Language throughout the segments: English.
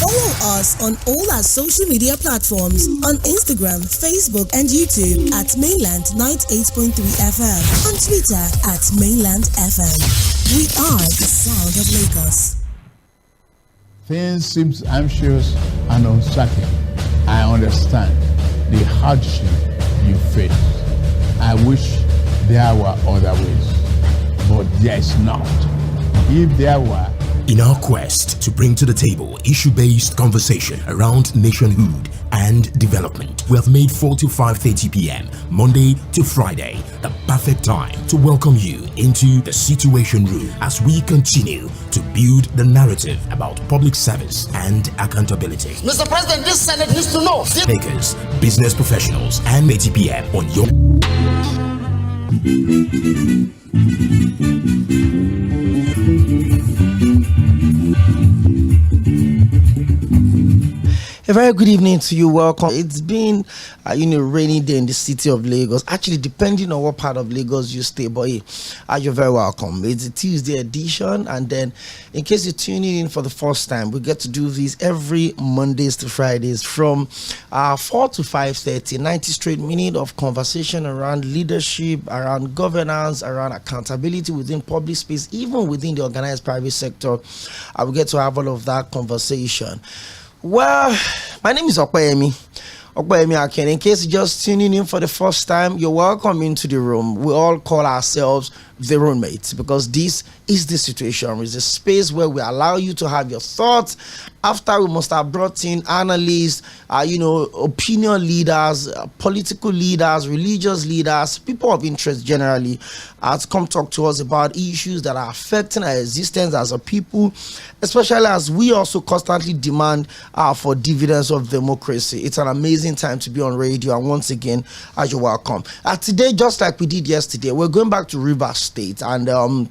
Follow us on all our social media platforms on Instagram, Facebook, and YouTube at Mainland 98.3 FM, on Twitter at Mainland FM. We are the sound of Lagos. Things seem anxious and uncertain. I understand the hardship you face. I wish there were other ways, but there is not. If there were, in our quest to bring to the table issue-based conversation around nationhood and development, we have made 4 to 5:30 p.m. Monday to Friday the perfect time to welcome you into the Situation Room as we continue to build the narrative about public service and accountability. Mr. President, this Senate needs to know. Makers, business professionals, and 80 p.m. on your... A very good evening to you. Welcome. It's been a rainy day in the city of Lagos. Actually, depending on what part of Lagos you stay, but you're very welcome. It's a Tuesday edition, and then in case you're tuning in for the first time, we get to do these every Mondays to Fridays from 4 to 5:30. 90 straight minutes of conversation around leadership, around governance, around accountability within public space, even within the organized private sector. We get to have all of that conversation. Well, my name is 𝐴괜ᴜᴜ Aken. In case you're just tuning in for the first time, you're welcome into the room. We all call ourselves the roommates because this is the situation. It's a space where we allow you to have your thoughts. After we must have brought in analysts, opinion leaders, political leaders, religious leaders, people of interest generally, to come talk to us about issues that are affecting our existence as a people, especially as we also constantly demand for dividends of democracy. It's an amazing time to be on radio, and once again, you're welcome. Today, just like we did yesterday, we're going back to Rivers State, and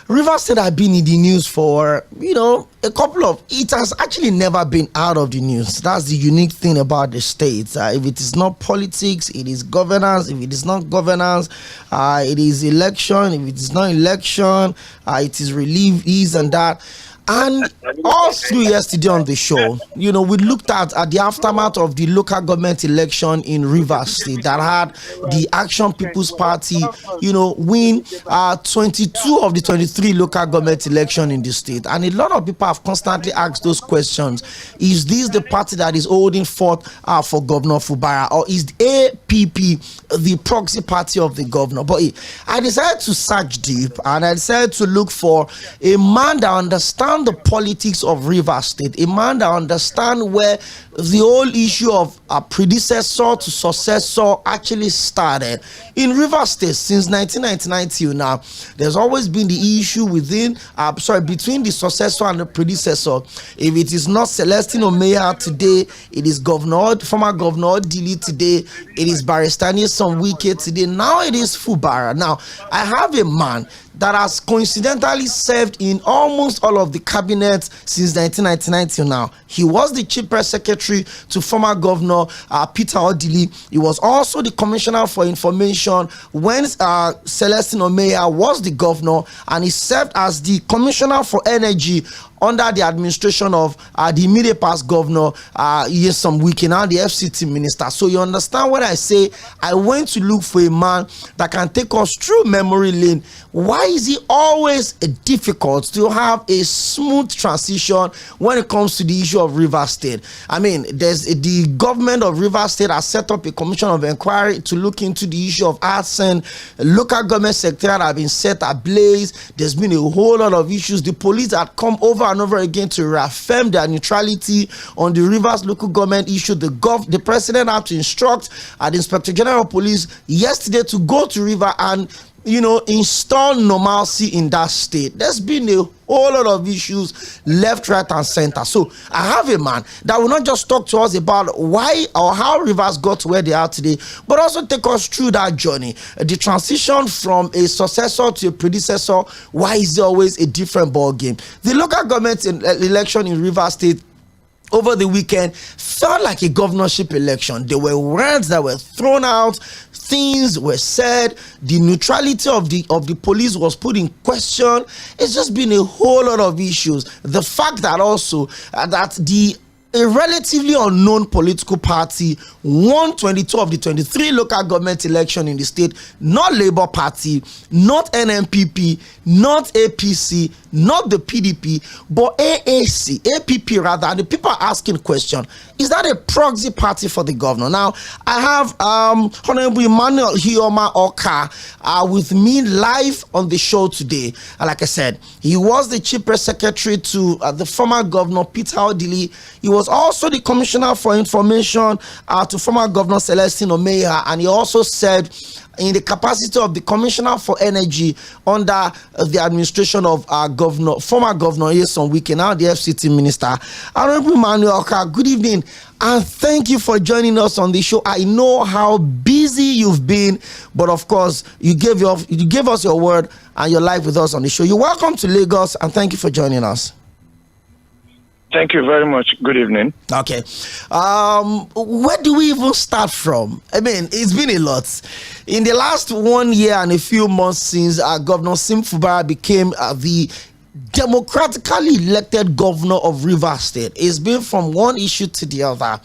Rivers State had been in the news for, it has actually never been out of the news. That's the unique thing about the state. If it is not politics, it is governance. If it is not governance, it is election. If it is not election, it is relief, this and that. And all through yesterday on the show, we looked at the aftermath of the local government election in Rivers State that had the Action People's Party, win 22 of the 23 local government election in the state. And a lot of people have constantly asked those questions. Is this the party that is holding forth for Governor Fᴜʟᴜ, or is the APP the proxy party of the governor? But I decided to search deep, and I decided to look for a man that understands the politics of Rivers State, a man that understands where the whole issue of a predecessor to successor actually started in Rivers State since 1999 till now. There's always been the issue between the successor and the predecessor. If it is not Sᴛᴜᴜ today, it is former Governor Dili today, it is Barrister Nyesom Wike today, now it is Fᴜʟᴜ. Now I have a man that has coincidentally served in almost all of the cabinets since 1999 till now. He was the chief press secretary to former Governor Peter Odili. He was also the commissioner for information when Sᴛᴜᴜ was the governor, and he served as the commissioner for energy under the administration of the immediate past governor Nyesom Wike, now the FCT minister. So you understand when I say I went to look for a man that can take us through memory lane. Why is it always difficult to have a smooth transition when it comes to the issue of Rivers State? I mean, the government of Rivers State has set up a commission of inquiry to look into the issue of arson. Local government secretariat have been set ablaze. There's been a whole lot of issues. The police had come over and over again to reaffirm their neutrality on the Rivers local government issue. The president had to instruct the Inspector General of Police yesterday to go to River and install normalcy in that state. There's been a whole lot of issues left, right, and center. So I have a man that will not just talk to us about why or how Rivers got to where they are today, but also take us through that journey, the transition from a successor to a predecessor. Why is there always a different ball game? The local government election in Rivers State over the weekend felt like a governorship election. There were words that were thrown out, things were said, the neutrality of the police was put in question. It's just been a whole lot of issues. The fact that also that a relatively unknown political party won 22 of the 23 local government election in the state, not Labour Party, not NNPP, not APC, not the PDP, but APP rather. And the people are asking question, is that a proxy party for the governor? Now, I have Honorable Emmanuel Hioma Oka with me live on the show today. And like I said, he was the chief press secretary to the former governor, Peter Odili. He was also the commissioner for information to former governor Celestine Omeya, and he also said in the capacity of the commissioner for energy under the administration of former governor Nyesom Wike, now the FCT minister. Honorable Emmanuel Oka, good evening, and thank you for joining us on the show. I know how busy you've been, but of course you gave us your word and you're live with us on the show. You're welcome to Lagos, and thank you for joining us. Thank you very much. Good evening. Okay. Where do we even start from? I mean, it's been a lot. In the last 1 year and a few months since Governor Simfukbarah Fubara became the democratically elected governor of Rivers State, it's been from one issue to the other.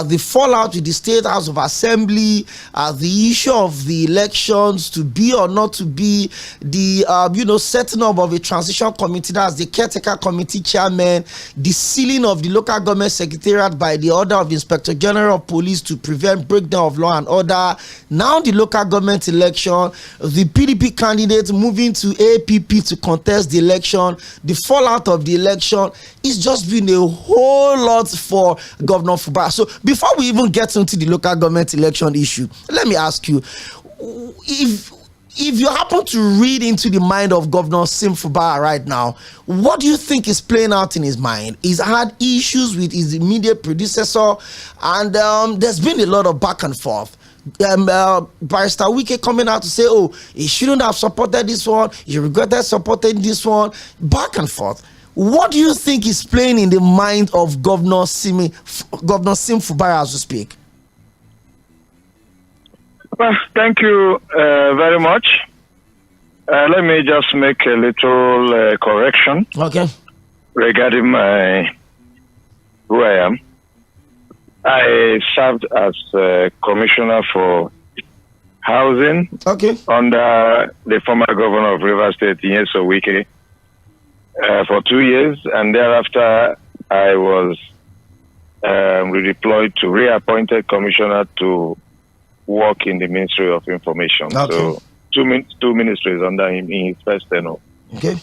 The fallout with the State House of Assembly, the issue of the elections to be or not to be, the setting up of a transition committee, that's the caretaker committee chairman, the sealing of the local government secretariat by the order of the Inspector General of Police to prevent breakdown of law and order. Now the local government election, the PDP candidate moving to APP to contest the election, the fallout of the election. It's just been a whole lot for Governor Fubara. So before we even get into the local government election issue, let me ask you, if you happen to read into the mind of Governor Simfukbarah Fubara right now, what do you think is playing out in his mind? He's had issues with his immediate predecessor, and there's been a lot of back and forth. Barrister Wike coming out to say, oh, he shouldn't have supported this one, he regretted supporting this one, back and forth. What do you think is playing in the mind of Governor Simfukbarah Fubara as we speak? Well, thank you very much. Let me just make a little correction. Okay. Regarding who I am. I served as commissioner for housing under the former governor of Rivers State, Nyesom Wike, for 2 years, and thereafter I was redeployed to reappointed commissioner to work in the Ministry of Information. Okay. So two ministries under him in his first tenure. Okay.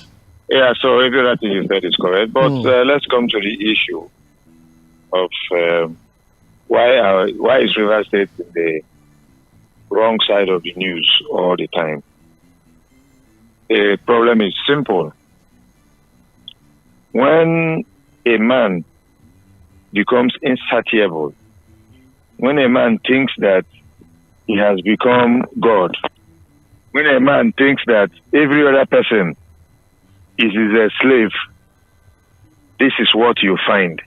Yeah, so everything you said is correct, but let's come to the issue of why is Rivers State in the wrong side of the news all the time? The problem is simple. When a man becomes insatiable, when a man thinks that he has become God, when a man thinks that every other person is a slave, this is what you find.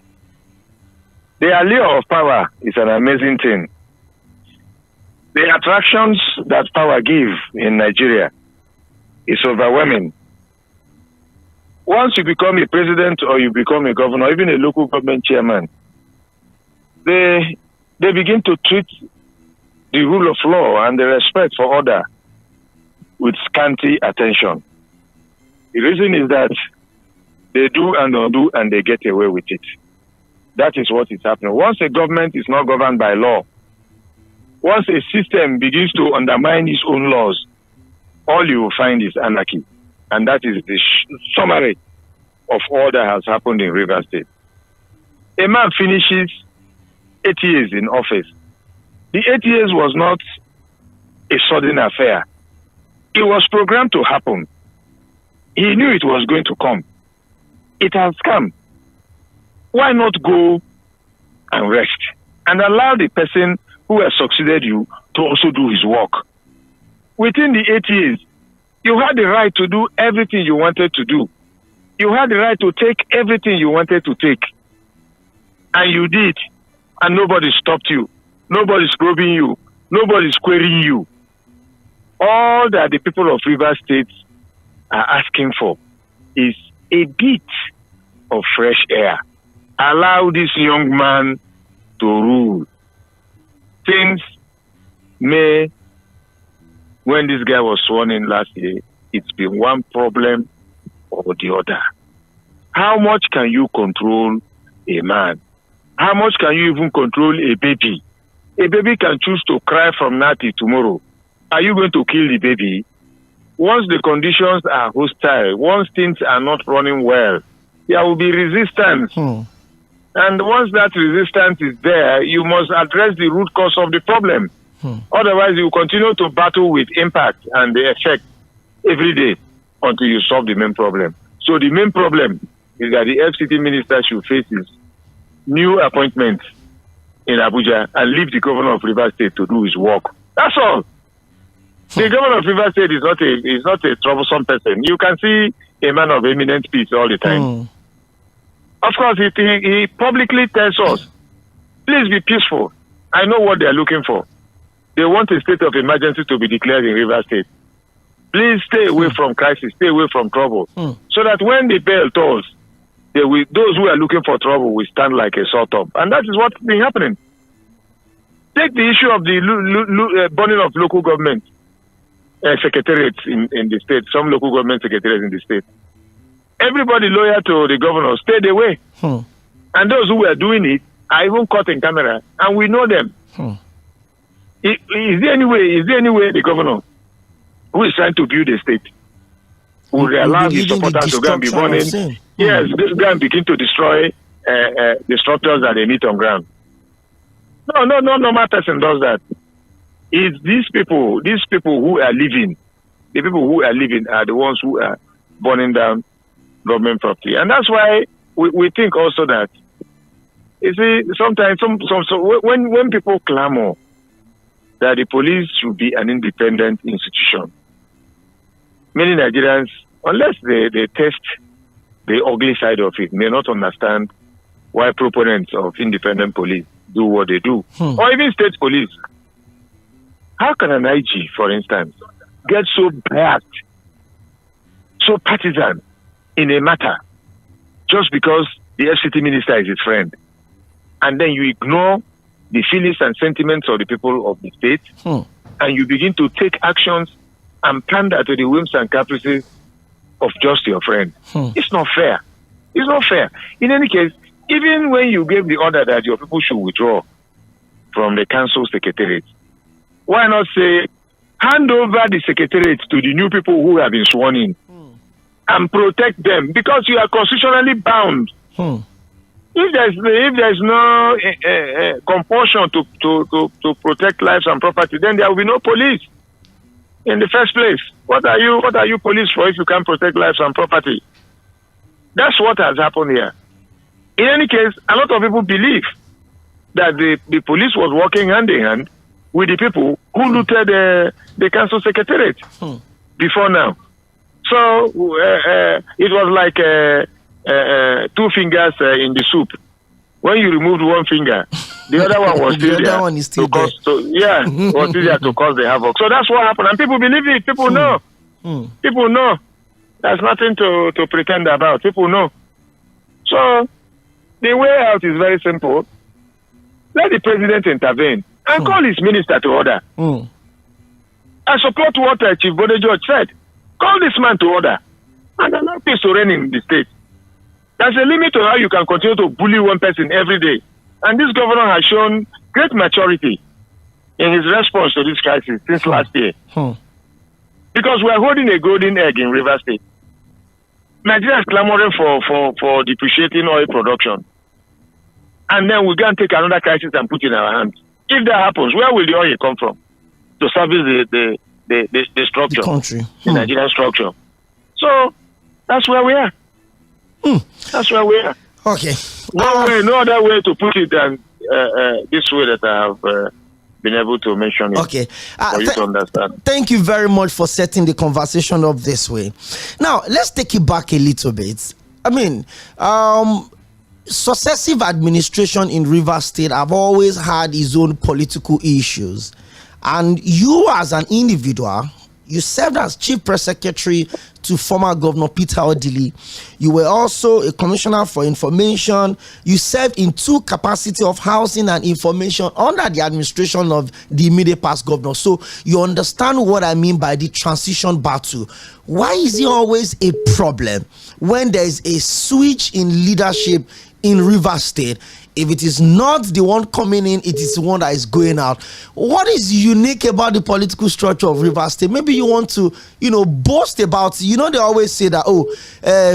The allure of power is an amazing thing. The attractions that power gives in Nigeria is overwhelming. Once you become a president or you become a governor, even a local government chairman, they begin to treat the rule of law and the respect for order with scanty attention. The reason is that they do and undo and they get away with it. That is what is happening. Once a government is not governed by law, once a system begins to undermine its own laws, all you will find is anarchy. And that is the summary of all that has happened in Rivers State. A man finishes 8 years in office. The 8 years was not a sudden affair. It was programmed to happen. He knew it was going to come. It has come. Why not go and rest and allow the person who has succeeded you to also do his work? Within the 8 years, you had the right to do everything you wanted to do. You had the right to take everything you wanted to take. and you did, and nobody stopped you, nobody's probing you, nobody's querying you. All that the people of Rivers State are asking for is a bit of fresh air. Allow this young man to rule. Since May, when this guy was sworn in last year, it's been one problem or the other. How much can you control a man? How much can you even control a baby? A baby can choose to cry from now till tomorrow. Are you going to kill the baby? Once the conditions are hostile, once things are not running well, there will be resistance. And once that resistance is there, you must address the root cause of the problem. Otherwise, you continue to battle with impact and the effect every day until you solve the main problem. So the main problem is that the FCT minister should face his new appointment in Abuja and leave the governor of Rivers State to do his work. That's all. The governor of Rivers State is not a troublesome person. You can see a man of eminent peace all the time. Of course, he publicly tells us, please be peaceful. I know what they are looking for. They want a state of emergency to be declared in Rivers State. Please stay away from crisis, stay away from trouble, so that when the bell tolls, those who are looking for trouble will stand like a sore thumb. And that is what's been happening. Take the issue of the burning of local government secretariats in the state, some local government secretariats in the state. Everybody loyal to the governor stayed away. And those who were doing it are even caught in camera, and we know them. Is there any way the governor who is trying to build a state will allow his supporters to go and be born in? Yes, this guy begin to destroy the structures that they meet on ground. No normal person does that. It's these people who are living. The people who are living are the ones who are burning down government property. And that's why we think also that, you see, sometimes when people clamor that the police should be an independent institution, many Nigerians, unless they test the ugly side of it, may not understand why proponents of independent police do what they do. Or even state police. How can an IG, for instance, get so biased, so partisan in a matter just because the FCT minister is his friend, and then you ignore the feelings and sentiments of the people of the state, and you begin to take actions and pander to the whims and caprices of just your friend? It's not fair. It's not fair. In any case, even when you gave the order that your people should withdraw from the council secretariat, why not say, hand over the secretariat to the new people who have been sworn in and protect them, because you are constitutionally bound. If there's no compulsion to protect lives and property, then there will be no police in the first place. What are you police for if you can't protect lives and property? That's what has happened here. In any case, a lot of people believe that the police was working hand in hand with the people who looted the council secretariat before now. So it was like two fingers in the soup. When you removed one finger, the other one was still there. One is still there. Was still there to cause the havoc. So that's what happened, and people believe it. People know. People know. There's nothing to pretend about. People know. So the way out is very simple. Let the president intervene and call his minister to order. I support what Chief Bodejudge said. Call this man to order and allow peace to reign in the state. There's a limit to how you can continue to bully one person every day. And this governor has shown great maturity in his response to this crisis since last year. Because we are holding a golden egg in Rivers State. Nigeria is clamoring for depreciating oil production. And then we go and take another crisis and put it in our hands. If that happens, where will the oil come from to service the structure, the country, the Nigerian structure? So that's where we are. That's where we are. Okay. No other way to put it than this way that I have been able to mention it. Okay. For you to understand. Thank you very much for setting the conversation up this way. Now, let's take it back a little bit. I mean, successive administration in Rivers State have always had its own political issues, and you as an individual, you served as Chief Press Secretary to former Governor Peter Odili. You were also a Commissioner for Information. You served in 2 capacities of Housing and Information under the administration of the immediate past governor. So you understand what I mean by the transition battle. Why is it always a problem when there is a switch in leadership in Rivers State? If it is not the one coming in, it is the one that is going out. What is unique about the political structure of Rivers State? Maybe you want to, boast about it. They always say that,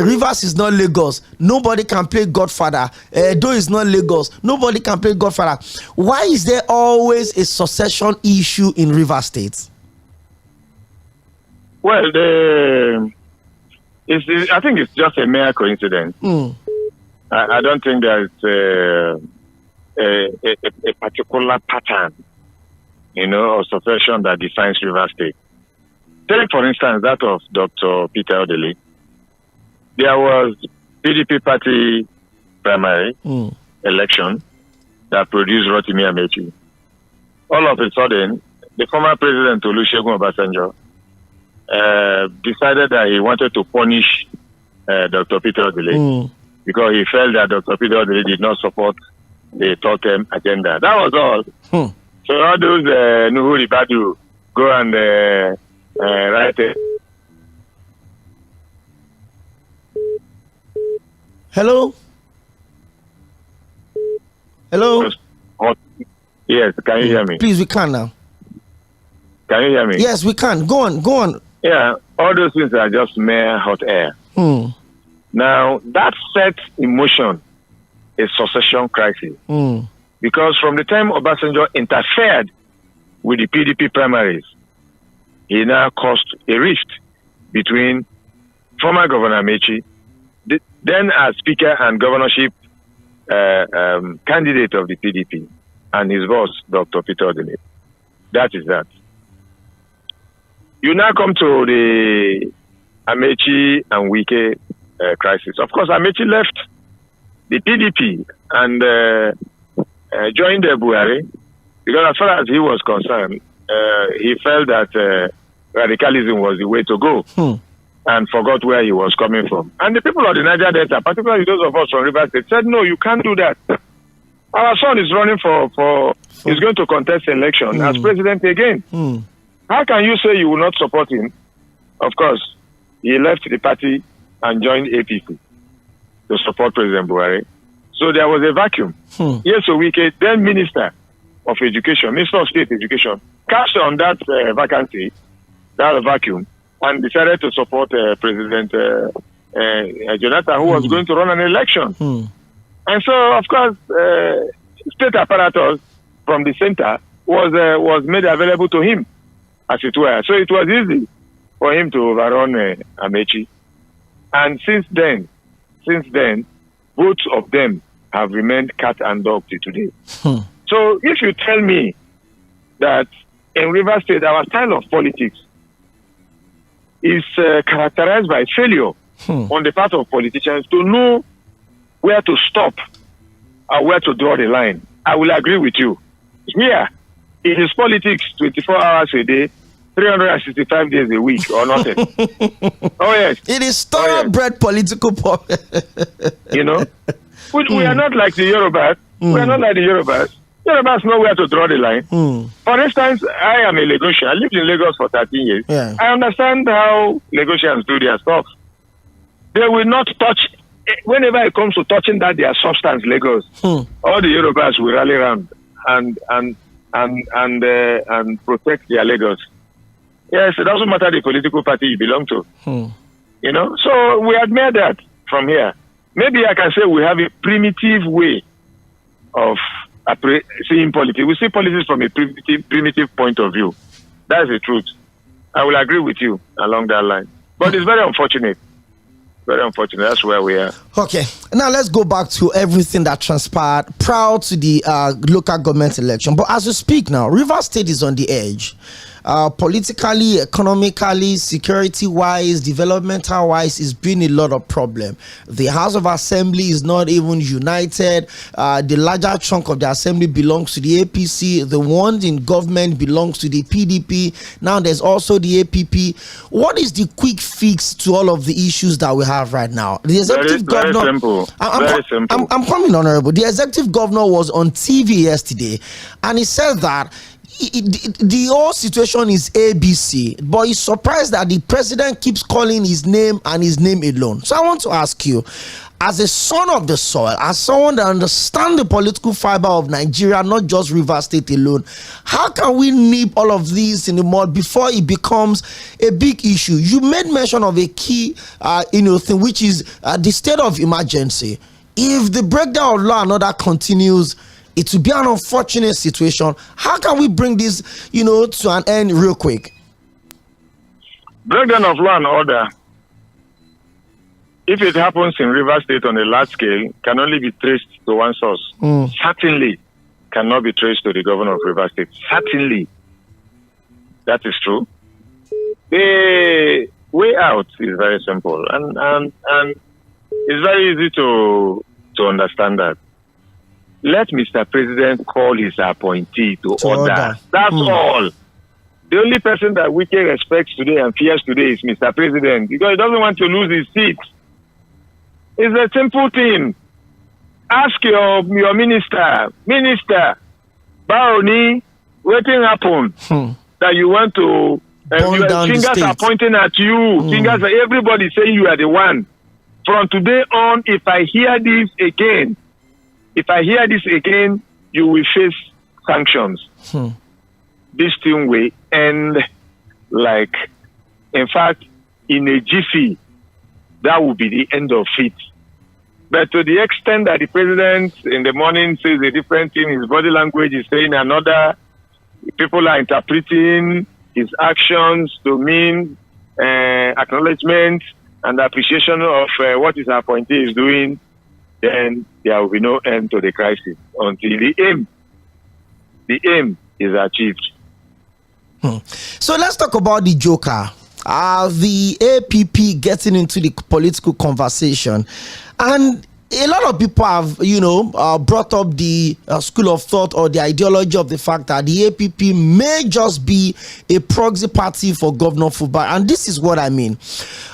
Rivers is not Lagos. Nobody can play Godfather. Though is not Lagos. Nobody can play Godfather. Why is there always a succession issue in Rivers State? Well, I think it's just a mere coincidence. I don't think there's a particular pattern, or succession that defines Rivers State. Take, for instance, that of Dr. Peter Odili. There was PDP party primary election that produced Rotimi Amechi. All of a sudden, the former president, Olusegun Obasanjo, decided that he wanted to punish Dr. Peter Odili. Because he felt that Dr. Peter Odili did not support the third term agenda. That was all. So all those Nuhu Ribadu go and write it. Hello? Hello? Yes, can you hear me? Please, we can now. Can you hear me? Yes, we can. Go on. Yeah, all those things are just mere hot air. Now, that set in motion a succession crisis. Because from the time Obasanjo interfered with the PDP primaries, he now caused a rift between former Governor Amechi, then as Speaker and governorship candidate of the PDP, and his boss, Dr. Peter Odili. That is that. You now come to the Amechi and Wike crisis. Of course, Amechi left the PDP and joined the Buhari because as far as he was concerned, he felt that radicalism was the way to go and forgot where he was coming from. And the people of the Niger Delta, particularly those of us from Rivers State, said, no, you can't do that. Our son is running he's going to contest election as president again. How can you say you will not support him? Of course, he left the party and joined APC to support President Buhari. So there was a vacuum. Yᴏᴜᴜᴜ, then Minister of Education, Minister of State Education, cashed on that vacancy, that vacuum, and decided to support President Jonathan, who was going to run an election. And so, of course, state apparatus from the center was made available to him, as it were. So it was easy for him to overrun Amechi. And since then, both of them have remained cat and dog till today. So if you tell me that in Rivers State, our style of politics is characterized by failure on the part of politicians to know where to stop or where to draw the line, I will agree with you. Here, it is politics 24 hours a day, 365 days a week or nothing. Oh, yes. It is thoroughbred political We are not like the Yorubas. We are not like the Yorubas. Yorubas know where to draw the line. For instance, I am a Lagosian. I lived in Lagos for 13 years. Yeah. I understand how Lagosians do their stuff. They will not touch, whenever it comes to touching their substance, Lagos, all the Yorubas will rally around and protect their Lagos. Yes, it doesn't matter the political party you belong to. So we admire that from here. Maybe I can say we have a primitive way of seeing politics. We see politics from a primitive point of view. That's the truth. I will agree with you along that line. But it's very unfortunate. Very unfortunate. That's where we are. Okay. Now let's go back to everything that transpired prior to the local government election. But as we speak now, Rivers State is on the edge. Politically, economically, security-wise, developmental-wise, it's been a lot of problem. The House of Assembly is not even united. The larger chunk of the assembly belongs to the APC. The one in government belongs to the PDP. Now there's also the APP. What is the quick fix to all of the issues that we have right now? The executive governor. Very simple. Very simple. I'm coming, Honorable. The executive governor was on TV yesterday, and he said that the whole situation is ABC, but he's surprised that the president keeps calling his name and his name alone. So I want to ask you, as a son of the soil, as someone that understands the political fiber of Nigeria, not just Rivers State alone, how can we nip all of these in the mud before it becomes a big issue? You made mention of a key thing, which is the state of emergency. If the breakdown of law and order continues, it will be an unfortunate situation. How can we bring this, to an end real quick? Breakdown of law and order, if it happens in Rivers State on a large scale, can only be traced to one source. Certainly cannot be traced to the governor of Rivers State. Certainly. That is true. The way out is very simple, and it's very easy to understand that. Let Mr. President call his appointee to order. That's all. The only person that Wike respects today and fears today is Mr. President, because he doesn't want to lose his seat. It's a simple thing. Ask your minister, Baroni, what happened that you want to, your fingers are pointing at you. Fingers are everybody saying you are the one. From today on, if I hear this again, you will face sanctions. This thing will end in fact, in a jiffy, that will be the end of it. But to the extent that the president in the morning says a different thing, his body language is saying another, people are interpreting his actions to mean acknowledgement and appreciation of what his appointee is doing, then there will be no end to the crisis until the aim is achieved. So let's talk about the joker. The APP getting into the political conversation, and a lot of people have, brought up the school of thought or the ideology of the fact that the APP may just be a proxy party for Governor Fubara. And this is what I mean.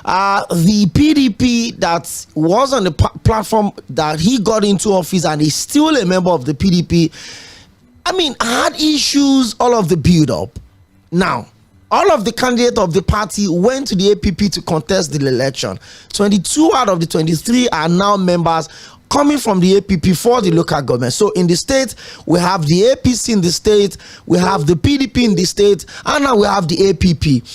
The PDP that was on the platform that he got into office and is still a member of the PDP, had issues, all of the build-up. Now, all of the candidates of the party went to the APP to contest the election. 22 out of the 23 are now members coming from the APP for the local government. So in the state, we have the APC in the state, we have the PDP in the state, and now we have the APP.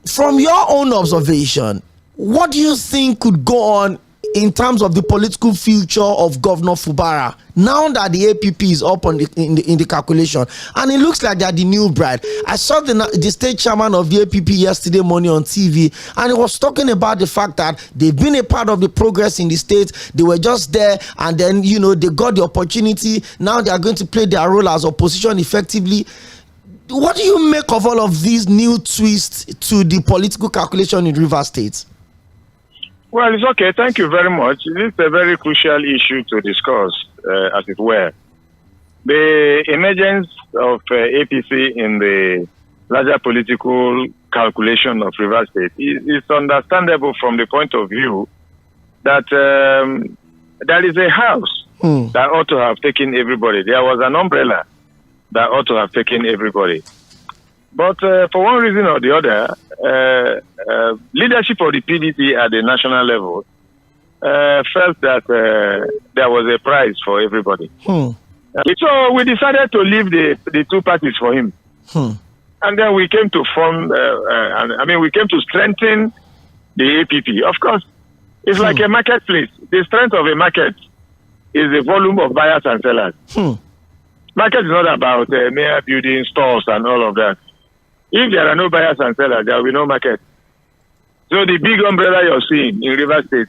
From your own observation, what do you think could go on in terms of the political future of Governor Fubara now that the APP is up on in the calculation, and it looks like they're the new bride? I saw the state chairman of the APP yesterday morning on TV, and he was talking about the fact that they've been a part of the progress in the state. They were just there, and then they got the opportunity. Now they are going to play their role as opposition effectively. What do you make of all of these new twists to the political calculation in Rivers State? Well, it's okay. Thank you very much. This is a very crucial issue to discuss, as it were. The emergence of APC in the larger political calculation of Rivers State is understandable from the point of view that there is a house that ought to have taken everybody. There was an umbrella that ought to have taken everybody. But for one reason or the other, leadership of the PDP at the national level felt that there was a prize for everybody. So we decided to leave the two parties for him. And then we came to form, we came to strengthen the APP. Of course, it's like a marketplace. The strength of a market is the volume of buyers and sellers. Market is not about mere building stores and all of that. If there are no buyers and sellers, there will be no market. So the big umbrella you're seeing in Rivers State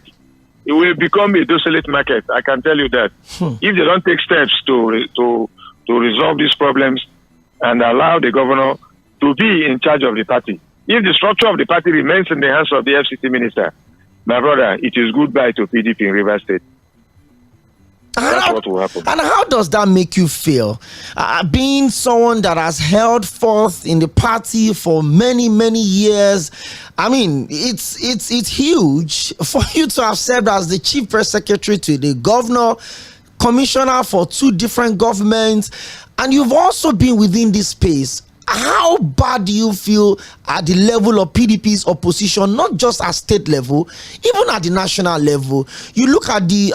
it will become a desolate market. I can tell you that. If they don't take steps to resolve these problems and allow the governor to be in charge of the party. If the structure of the party remains in the hands of the FCT minister, my brother, it is goodbye to PDP in Rivers State. That's what will happen. And how does that make you feel? Being someone that has held forth in the party for many, many years, I mean, it's huge for you to have served as the chief press secretary to the governor, commissioner for 2 different governments, and you've also been within this space. How bad do you feel at the level of PDP's opposition, not just at state level, even at the national level? You look at the,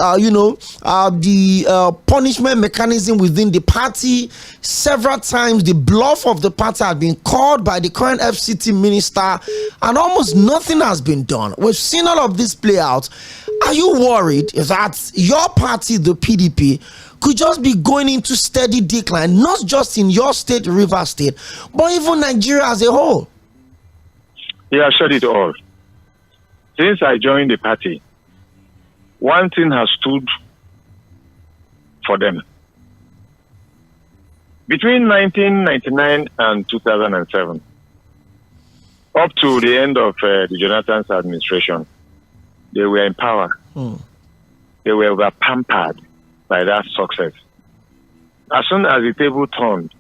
punishment mechanism within the party. Several times, the bluff of the party has been called by the current FCT minister, and almost nothing has been done. We've seen all of this play out. Are you worried that your party, the PDP, could just be going into steady decline, not just in your state, Rivers State, but even Nigeria as a whole? Yeah, I said it all. Since I joined the party, one thing has stood for them. Between 1999 and 2007, up to the end of the Jonathan's administration, they were in power. They were over-pampered by that success. As soon as the table turned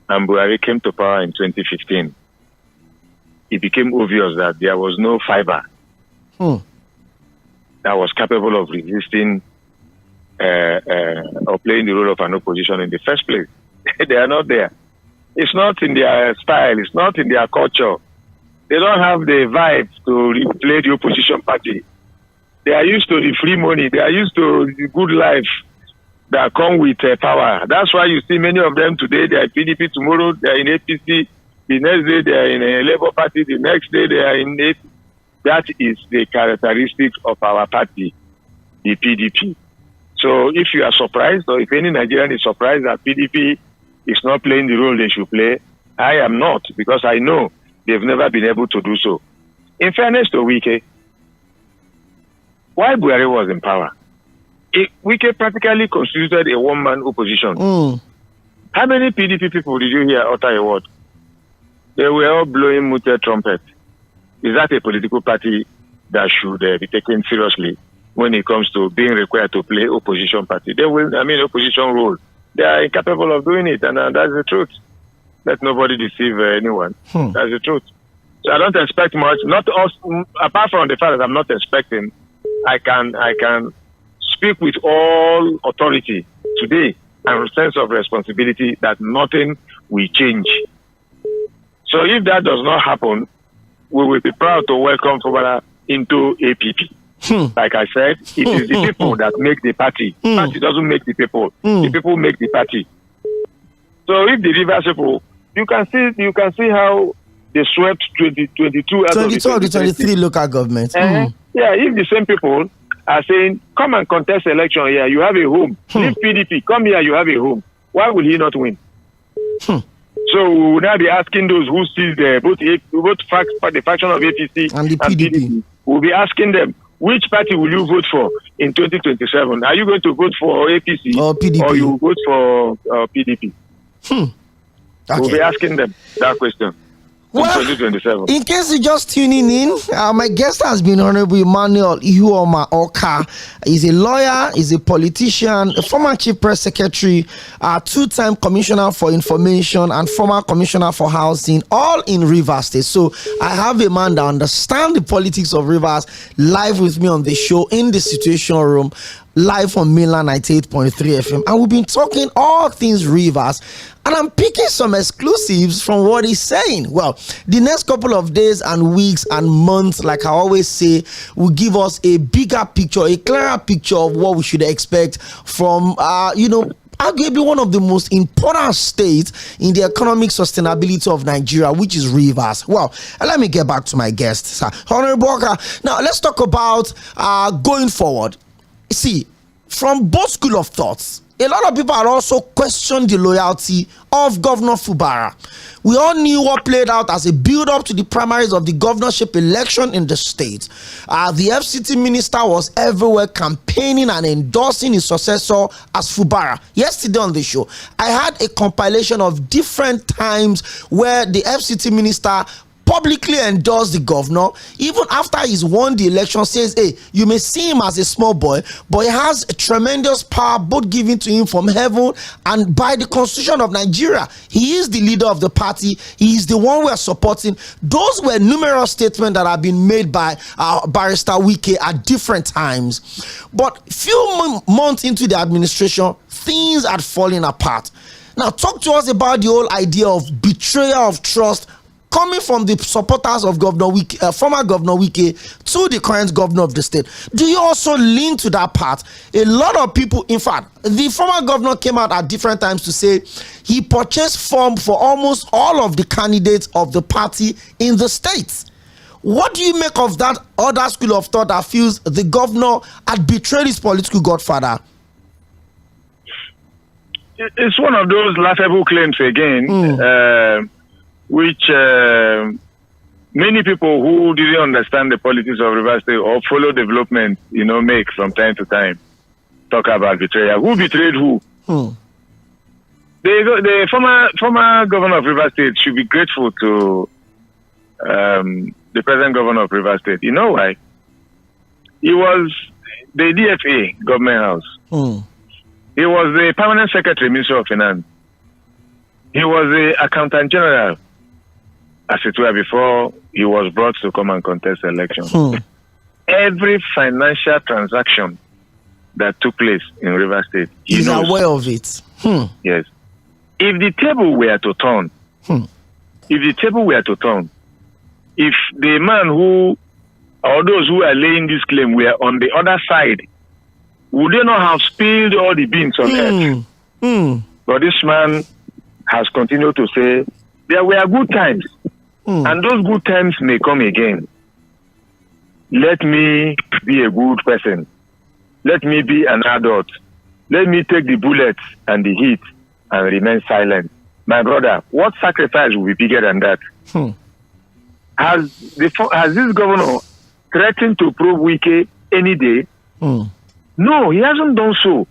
and Buhari came to power in 2015, it became obvious that there was no fiber that was capable of resisting or playing the role of an opposition in the first place. They are not there. It's not in their style. It's not in their culture. They don't have the vibe to play the opposition party. They are used to the free money. They are used to the good life that come with power. That's why you see many of them today, they are PDP, tomorrow they are in APC, the next day they are in a Labour Party, the next day they are in APC. That is the characteristic of our party, the PDP. So if you are surprised, or if any Nigerian is surprised that PDP is not playing the role they should play, I am not, because I know they've never been able to do so. In fairness to Wike, while Buhari was in power, Wike practically constituted a one-man opposition. How many PDP people did you hear utter a word? They were all blowing muted trumpet. Is that a political party that should be taken seriously when it comes to being required to play opposition party? Opposition role. They are incapable of doing it, and that's the truth. Let nobody deceive anyone. That's the truth. So I don't expect much. Not us, apart from the fact that I'm not expecting. I can speak with all authority today and a sense of responsibility that nothing will change. So if that does not happen, we will be proud to welcome Fᴏʟʟᴏ into APP. Like I said, it is the people that make the party. The party doesn't make the people. The people make the party. So if the Rivers people, you can see how they swept 22 out of the 23 local governments. Yeah, if the same people are saying, come and contest election here, you have a home. Leave PDP, come here, you have a home. Why will he not win? So we will now be asking those who see both the faction of APC and the PDP. We'll be asking them, which party will you vote for in 2027? Are you going to vote for APC or PDP? Or you vote for PDP? Okay. We'll be asking them that question. Well, 2027. In case you're just tuning in, my guest has been Honorable Emmanuel Ihuoma-Awka. He's a lawyer, he's a politician, a former chief press secretary, 2-time commissioner for information, and former commissioner for housing, all in Rivers State. So I have a man that understands the politics of Rivers live with me on the show in the Situation Room, live on Mainland 98.3 FM, and we've been talking all things Rivers, and I'm picking some exclusives from what he's saying. Well, the next couple of days and weeks and months, like I always say, will give us a bigger picture, a clearer picture of what we should expect from arguably one of the most important states in the economic sustainability of Nigeria, which is Rivers. Well, let me get back to my guest, sir. Honorable Walker. Now let's talk about going forward. See, from both school of thoughts, a lot of people are also questioning the loyalty of Governor Fubara. We all knew what played out as a build-up to the primaries of the governorship election in the state. The FCT minister was everywhere campaigning and endorsing his successor as Fubara. Yesterday on the show, I had a compilation of different times where the FCT minister publicly endorsed the governor, even after he's won the election, says, hey, you may see him as a small boy, but he has a tremendous power both given to him from heaven and by the constitution of Nigeria. He is the leader of the party. He is the one we are supporting. Those were numerous statements that have been made by Barrister Wike at different times. But few months into the administration, things had fallen apart. Now, talk to us about the whole idea of betrayal of trust coming from the supporters of Governor Wike, former Governor Wike, to the current governor of the state. Do you also lean to that part? A lot of people, in fact, the former governor came out at different times to say he purchased form for almost all of the candidates of the party in the state. What do you make of that other school of thought that feels the governor had betrayed his political godfather? It's one of those laughable claims again. Which many people who didn't understand the politics of Rivers State or follow development, make from time to time, talk about betrayal. Who betrayed who? The former governor of Rivers State should be grateful to the present governor of Rivers State. You know why? He was the DFA, Government House. He was the Permanent Secretary, Minister of Finance. He was the Accountant General, as it were, before he was brought to come and contest the election. Every financial transaction that took place in Rivers State, he's aware of it. Yes. If the table were to turn, if the man who, or those who are laying this claim were on the other side, would they not have spilled all the beans on earth? But this man has continued to say, there were good times. And those good times may come again. Let me be a good person. Let me be an adult. Let me take the bullets and the heat and remain silent. My brother, what sacrifice will be bigger than that? Has this governor threatened to probe Wike any day? No, he hasn't done so.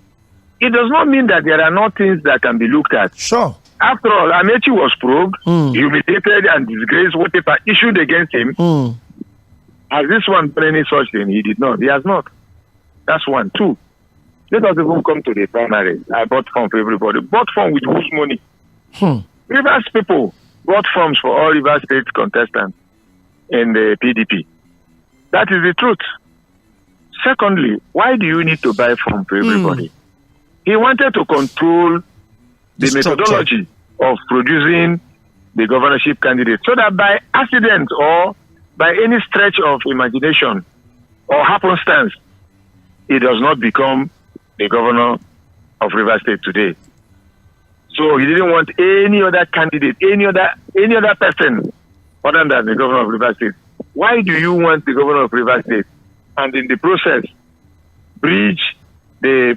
It does not mean that there are not things that can be looked at. Sure. After all, Amechi was probed, humiliated, and disgraced, whatever issued against him. Has this one done any such thing? He did not. He has not. That's one. Two, let us even come to the primary. I bought form for everybody. Bought form with whose money? Rivers people bought forms for all Rivers State contestants in the PDP. That is the truth. Secondly, why do you need to buy form for everybody? He wanted to control the methodology of producing the governorship candidate, so that by accident or by any stretch of imagination or happenstance, he does not become the governor of Rivers State today. So he didn't want any other candidate, any other person other than the governor of Rivers State. Why do you want the governor of Rivers State and in the process breach the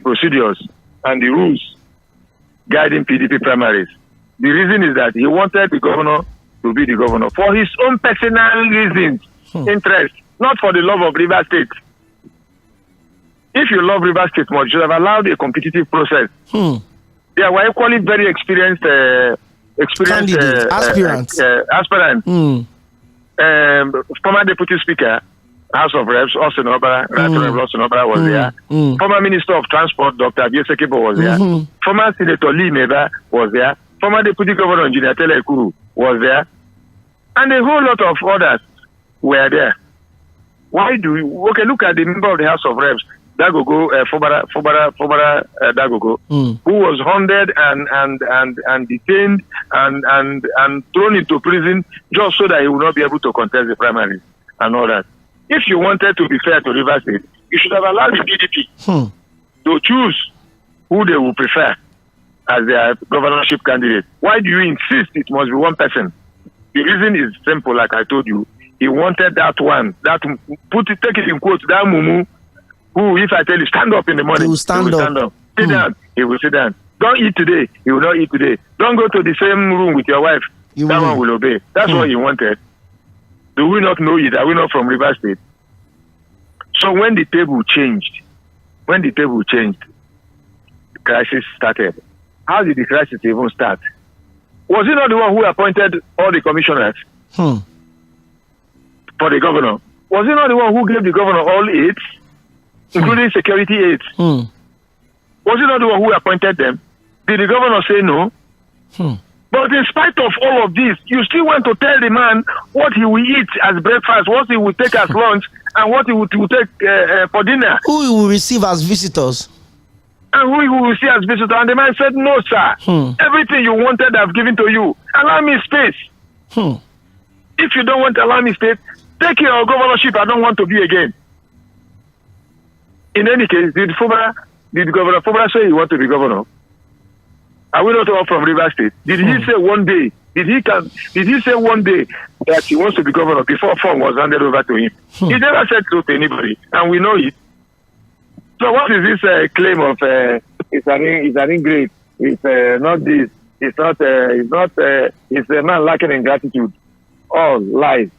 procedures and the rules guiding PDP primaries? The reason is that he wanted the governor to be the governor for his own personal reasons, interest, not for the love of Rivers State. If you love Rivers State much, you should have allowed a competitive process. There were equally very experienced aspirants. Former Deputy Speaker, House of Reps, Oᴘᴜᴜ was there. Former Minister of Transport, Dr. Abieseke was there. Former Senator Lee was there. Former Deputy Governor Engineer Tele Ekuru was there. And a whole lot of others were there. Why do we... Okay, look at the member of the House of Reps, Dagogo, Dagogo, who was hounded and detained and thrown into prison just so that he would not be able to contest the primaries and all that. If you wanted to be fair to Rivers State, you should have allowed the PDP to choose who they would prefer as their governorship candidate. Why do you insist it must be one person? The reason is simple, like I told you. He wanted that one, take it in quotes, that mumu, who, if I tell you stand up in the morning, he will stand up. Sit down, he will sit down. Don't eat today, he will not eat today. Don't go to the same room with your wife, that one will obey. That's what he wanted. Do we not know it? Are we not from River State? So when the table changed, the crisis started. How did the crisis even start? Was he not the one who appointed all the commissioners for the governor? Was he not the one who gave the governor all aids, including security aids? Was he not the one who appointed them? Did the governor say no? But in spite of all of this, you still want to tell the man what he will eat as breakfast, what he will take as lunch, and what he will take for dinner. Who he will receive as visitors. And who he will receive as visitors. And the man said, no, sir. Everything you wanted, I've given to you. Allow me space. If you don't want to allow me space, take your governorship. I don't want to be again. In any case, did Governor Fᴏʟʟ say he want to be governor? Are we not all from River State? Did he say one day? Did he say one day that he wants to be governor before form was handed over to him? He never said so to anybody, and we know it. So what is this claim of it's an ingrate? It's not this. It's a man lacking in gratitude. All lies.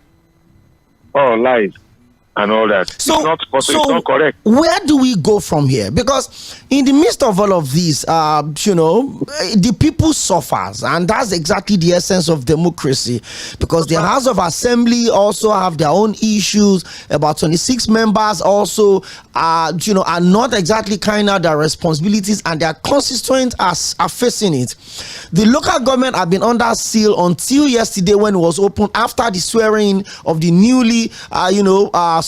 And all that. So, it's not possible, it's not correct. Where do we go from here? Because in the midst of all of this, the people suffers, and that's exactly the essence of democracy. Because the House of Assembly also have their own issues. About 26 members also, are not exactly carrying out their responsibilities, and their constituents are facing it. The local government have been under seal until yesterday when it was opened after the swearing of the newly,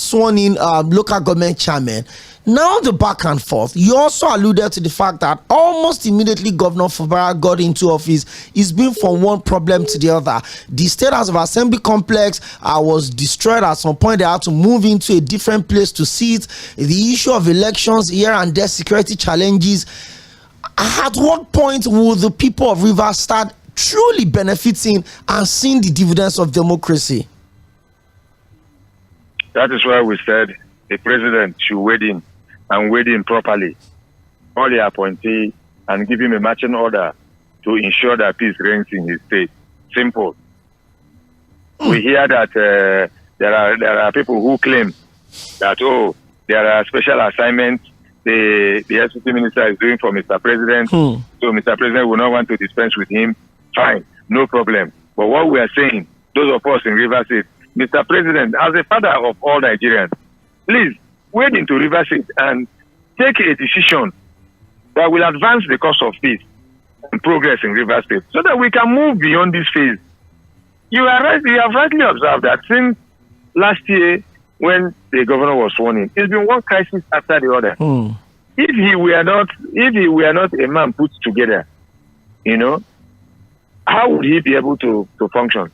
sworn in local government chairman. Now the back and forth. You also alluded to the fact that almost immediately Governor Fᴏʟʟ got into office, he's been from one problem to the other. The State House of Assembly complex was destroyed at some point. They had to move into a different place to sit. The issue of elections here and there, security challenges. At what point will the people of Rivers start truly benefiting and seeing the dividends of democracy? That is why we said the president should wade in and wade in properly. All the appointee and give him a marching order to ensure that peace reigns in his state. Simple. We hear that there are people who claim that, there are special assignments the SCT minister is doing for Mr. President. So Mr. President will not want to dispense with him. Fine, no problem. But what we are saying, those of us in Rivers State, Mr. President, as a father of all Nigerians, please wade into Rivers State and take a decision that will advance the cause of peace and progress in Rivers State so that we can move beyond this phase. You have rightly observed that since last year when the governor was sworn in, it's been one crisis after the other. If he were not a man put together, how would he be able to function?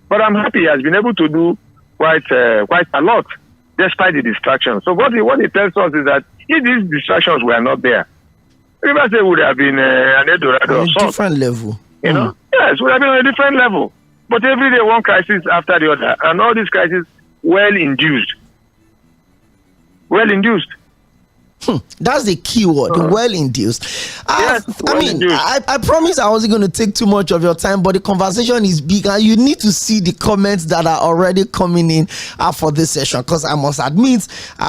But I'm happy he has been able to do quite a lot, despite the distractions. So what he tells us is that if these distractions were not there, Rivers State would have been an Eldorado of sorts. Different level. Yes, it would have been on a different level. But every day one crisis after the other, and all these crises well-induced. Well-induced. That's the key word, well-induced. Yes, I promise I wasn't going to take too much of your time, but the conversation is big, and you need to see the comments that are already coming in for this session, because I must admit,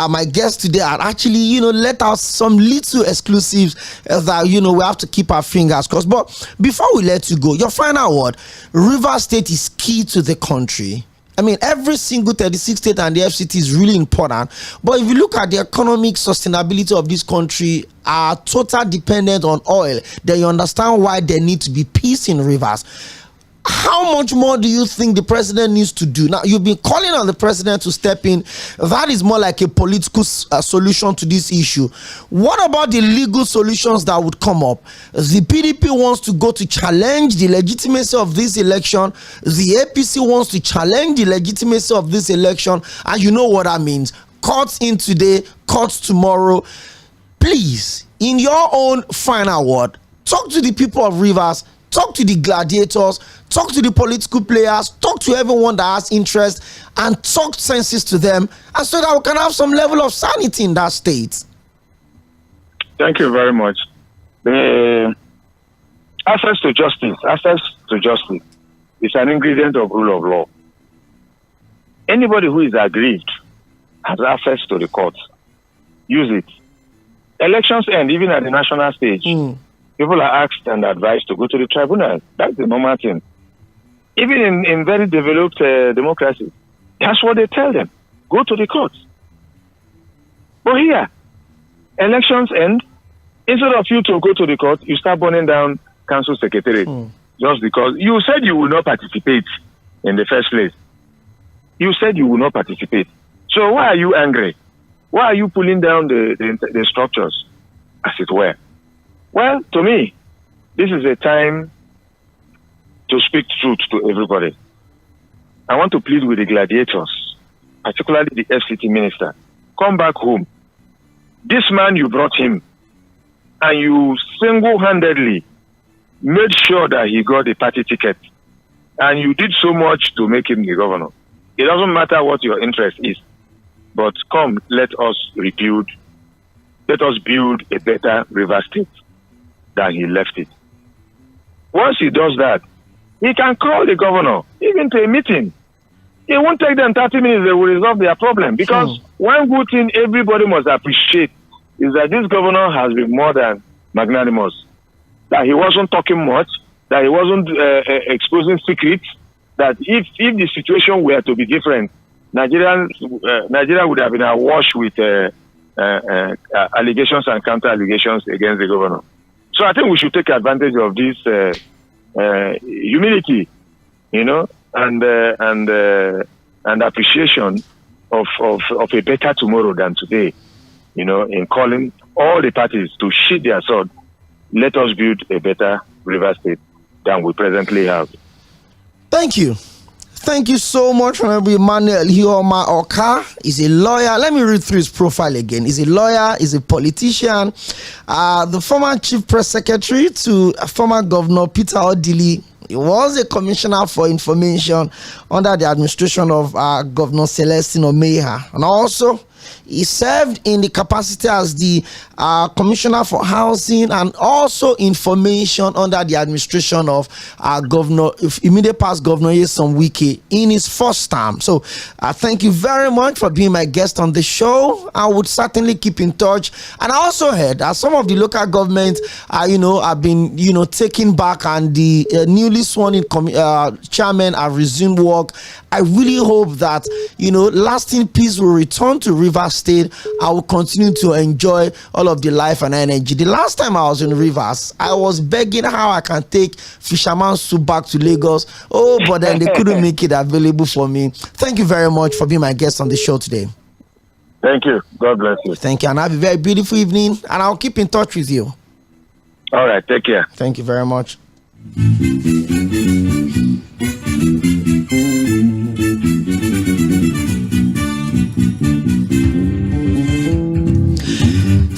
my guests today are actually, let out some little exclusives that, we have to keep our fingers crossed. But before we let you go, your final word, Rivers State is key to the country. I mean, every single 36 state and the FCT is really important. But if you look at the economic sustainability of this country, are total dependent on oil, then you understand why there needs to be peace in Rivers. How much more do you think the president needs to do? Now, you've been calling on the president to step in. That is more like a political solution to this issue. What about the legal solutions that would come up? The PDP wants to go to challenge the legitimacy of this election. The APC wants to challenge the legitimacy of this election. And you know what that means. Courts in today, courts tomorrow. Please, in your own final word, talk to the people of Rivers. Talk to the gladiators, talk to the political players, talk to everyone that has interest, and talk senses to them, and so that we can have some level of sanity in that state. Thank you very much. The access to justice is an ingredient of rule of law. Anybody who is aggrieved has access to the courts. Use it. Elections end, even at the national stage. People are asked and advised to go to the tribunal. That's the normal thing. Even in very developed democracies, that's what they tell them. Go to the courts. But here, elections end. Instead of you to go to the court, you start burning down council secretariat just because you said you will not participate in the first place. You said you will not participate. So why are you angry? Why are you pulling down the structures, as it were? Well, to me, this is a time to speak truth to everybody. I want to plead with the gladiators, particularly the FCT minister. Come back home. This man, you brought him, and you single-handedly made sure that he got a party ticket. And you did so much to make him the governor. It doesn't matter what your interest is. But come, let us build a better River State than he left it. Once he does that, he can call the governor, even to a meeting. It won't take them 30 minutes, they will resolve their problem. Because one good thing everybody must appreciate is that this governor has been more than magnanimous. That he wasn't talking much, that he wasn't exposing secrets, that if the situation were to be different, Nigeria would have been awash with allegations and counter-allegations against the governor. So I think we should take advantage of this humility, and appreciation of a better tomorrow than today, in calling all the parties to sheath their sword. Let us build a better River State than we presently have. Thank you. Thank you so much, Honorable Emmanuel Iheoma Oka. He's a lawyer. Let me read through his profile again. He's a lawyer, he's a politician, the former chief press secretary to former Governor Peter Odili. He was a commissioner for information under the administration of Governor Celestine Omeha. And also, he served in the capacity as the commissioner for housing and also information under the administration of immediate past Governor Nyesom Wike in his first term. So thank you very much for being my guest on the show. I would certainly keep in touch. And I also heard that some of the local governments have been taken back, and the newly sworn in chairman have resumed work. I really hope that lasting peace will return to Rivers State. I will continue to enjoy all of the life and energy. The last time I was in Rivers, I was begging how I can take fisherman soup back to Lagos. Oh, but then they couldn't make it available for me. Thank you very much for being my guest on the show today. Thank you. God bless you. Thank you, and have a very beautiful evening, and I'll keep in touch with you. All right, take care. Thank you very much.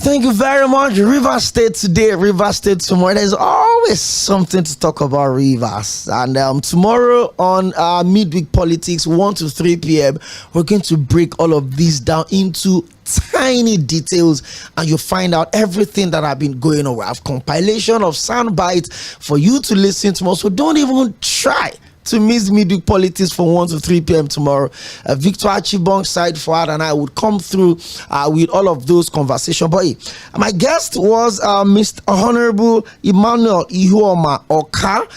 Thank you very much. Rivers State today, Rivers State tomorrow. There's always something to talk about Rivers. And tomorrow on Midweek Politics, 1 to 3 p.m., we're going to break all of these down into tiny details, and you'll find out everything that have been going on. We have compilation of sound bites for you to listen to. So don't even try to miss Midweek Politics from 1 to 3 p.m. tomorrow. Victor Achibong, Side Forward, and I would come through with all of those conversations. But my guest was Mr. Honorable Emmanuel Iheoma Oka,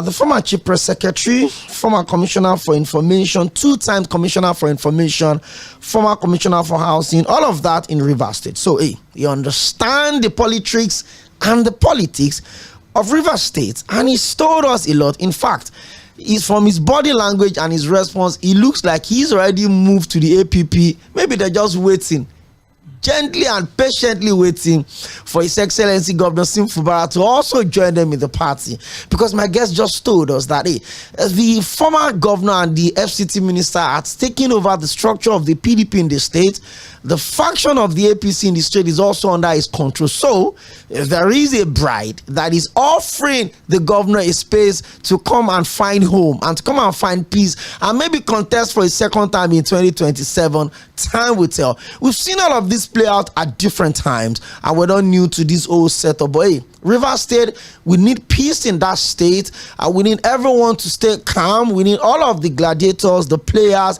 the former Chief Press Secretary, former Commissioner for Information, 2 times Commissioner for Information, former Commissioner for Housing, all of that in Rivers State. So, you understand the politics and the politics of Rivers State, and he's told us a lot. In fact, is from his body language and his response, it looks like he's already moved to the APP. Maybe they're just waiting, gently and patiently waiting for His Excellency Governor Sim Fubara to also join them in the party. Because my guest just told us that the former governor and the FCT minister had taken over the structure of the PDP in the state, the faction of the APC in the state is also under his control. So if there is a bride that is offering the governor a space to come and find home and to come and find peace and maybe contest for a second time in 2027, time will tell. We've seen all of this play out at different times, and we're not new to this whole setup. But hey, Rivers State, we need peace in that state, and we need everyone to stay calm. We need all of the gladiators, the players,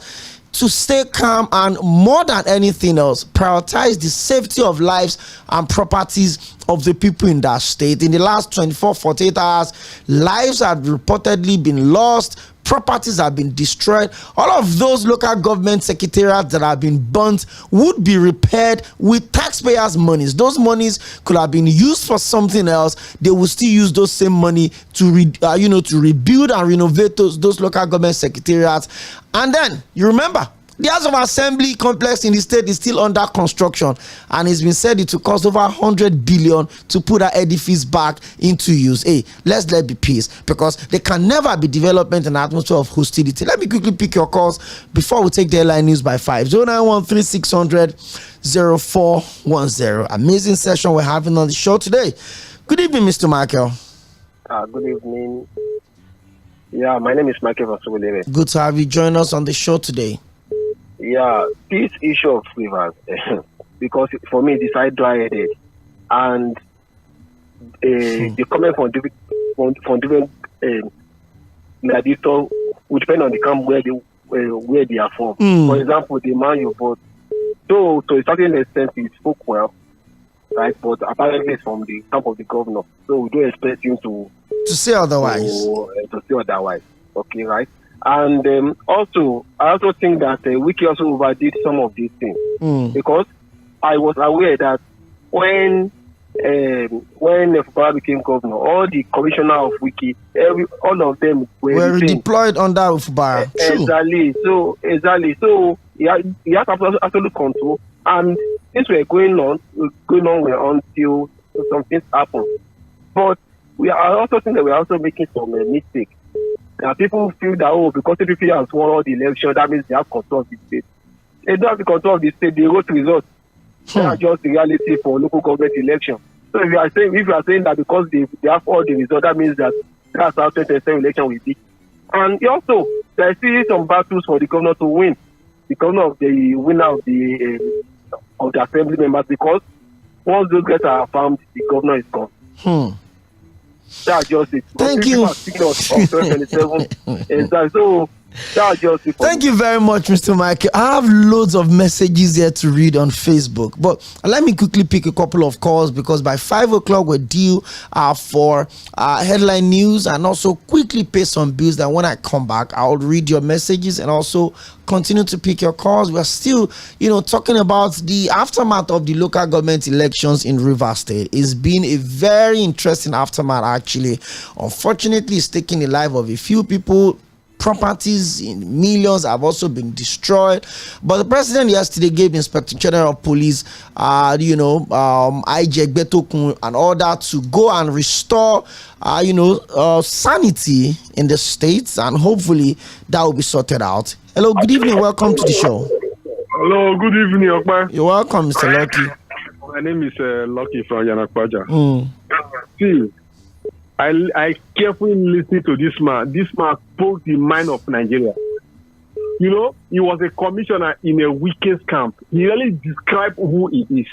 to stay calm, and more than anything else, prioritize the safety of lives and properties of the people in that state. In the last 48 hours, lives have reportedly been lost, properties have been destroyed. All of those local government secretariats that have been burnt would be repaired with taxpayers' monies. Those monies could have been used for something else. They will still use those same money to rebuild and renovate those local government secretariats. And then you remember, the House of Assembly complex in the state is still under construction, and it's been said it will cost over 100 billion to put that edifice back into use. Hey, let's let be peace, because there can never be development in an atmosphere of hostility. Let me quickly pick your calls before we take the headline news by 5. 09136000410. Amazing session we're having on the show today. Good evening, Mr. Michael. Good evening. Yeah, my name is Michael Masuwelere. Good to have you join us on the show today. Yeah, this issue of rivers, because for me, this is dry-headed, and the comment from different gladiators will depend on the camp where they are from. For example, the man you bought, though to a certain extent he spoke well, right? But apparently it's from the camp of the governor, so we don't expect him to say otherwise. To say otherwise, okay, right? And I also think that Wiki also overdid some of these things, because I was aware that when Fᴏʟᴏᴡ became governor, all the commissioner of Wiki, all of them were deployed under Fᴏʟᴏ. Exactly. So he has absolute control, and things were going on until something happened. But I also think that we are also making some mistakes. People feel that, because the people have won all the election, that means they have control of the state. They don't have the control of the state, they wrote results. They are just the reality for local government election. So if you are saying that because they have all the results, that means that's how 2027 election will be. And also, there are still some battles for the governor to win. The governor of the winner of the assembly members, because once those guys are found, the governor is gone. That's just it. Thank you. Thank you very much, Mr. Michael. I have loads of messages here to read on Facebook, but let me quickly pick a couple of calls, because by 5 o'clock we're due for headline news, and also quickly pay some bills. That when I come back, I'll read your messages and also continue to pick your calls. We're still, talking about the aftermath of the local government elections in Rivers State. It's been a very interesting aftermath, actually. Unfortunately, it's taking the life of a few people. Properties in millions have also been destroyed, but the president yesterday gave Inspector General of Police, Iģekbetókun and all that, to go and restore, sanity in the states, and hopefully that will be sorted out. Hello, good evening, welcome to the show. Hello, good evening, Okpa. You're welcome, Mr. Lucky. My name is Lucky from Yanakwaja. See, I carefully listened to this man. This man spoke the mind of Nigeria. He was a commissioner in a weekend camp. He really described who he is.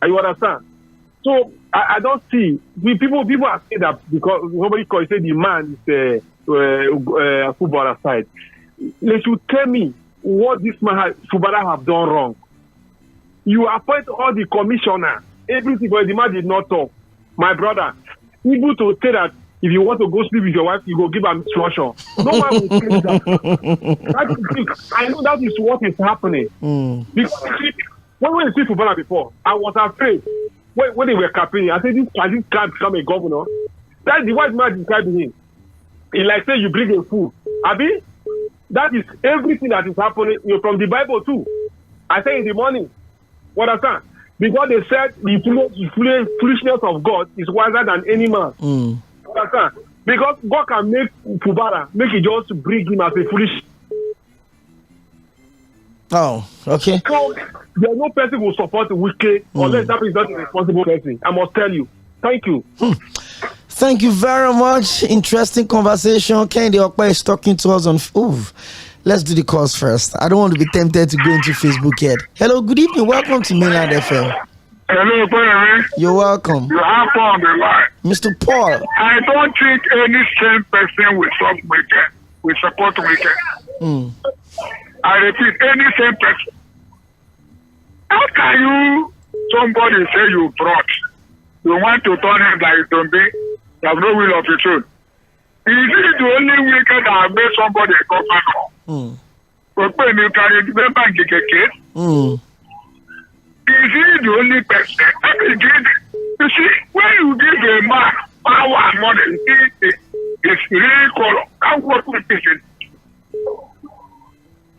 You understand? So I don't see. People are saying that because somebody say the man is a footballer side. They should tell me what this man footballer have done wrong. You appoint all the commissioner. Everything, but the man did not talk. My brother. People to say that if you want to go sleep with your wife, you go give her instruction. No one will say that. I know that is what is happening. Because when we see footballer before, I was afraid when they were campaigning. I said, this can't become a governor. That's the white man describing him. He like say you bring a fool. Abi, that is everything that is happening from the Bible too. I say in the morning. What understand? Because they said the foolishness of God is wiser than any man. Understand? Because God can make Fubara, make it just bring him as a foolish. Oh, okay. So there's no person who will support Wike unless that is not a responsible person. I must tell you. Thank you. Thank you very much. Interesting conversation. Kendi Okpa is talking to us on. Let's do the calls first. I don't want to be tempted to go into Facebook yet. Hello, good evening. Welcome to Mainland FM. Hello, Paul. You're welcome. You have Paul on the line. Mr. Paul. I don't think any sane person will support Wike. I repeat, any same person. How can you, somebody say you brought, you want to turn him like zombie, you have no will of his own. Is it the only wicked that have made somebody a governor? But when you can remember Gᴑᴜ, is he the only person? You see, when you give a man power and money, it's really color. Can't work with this.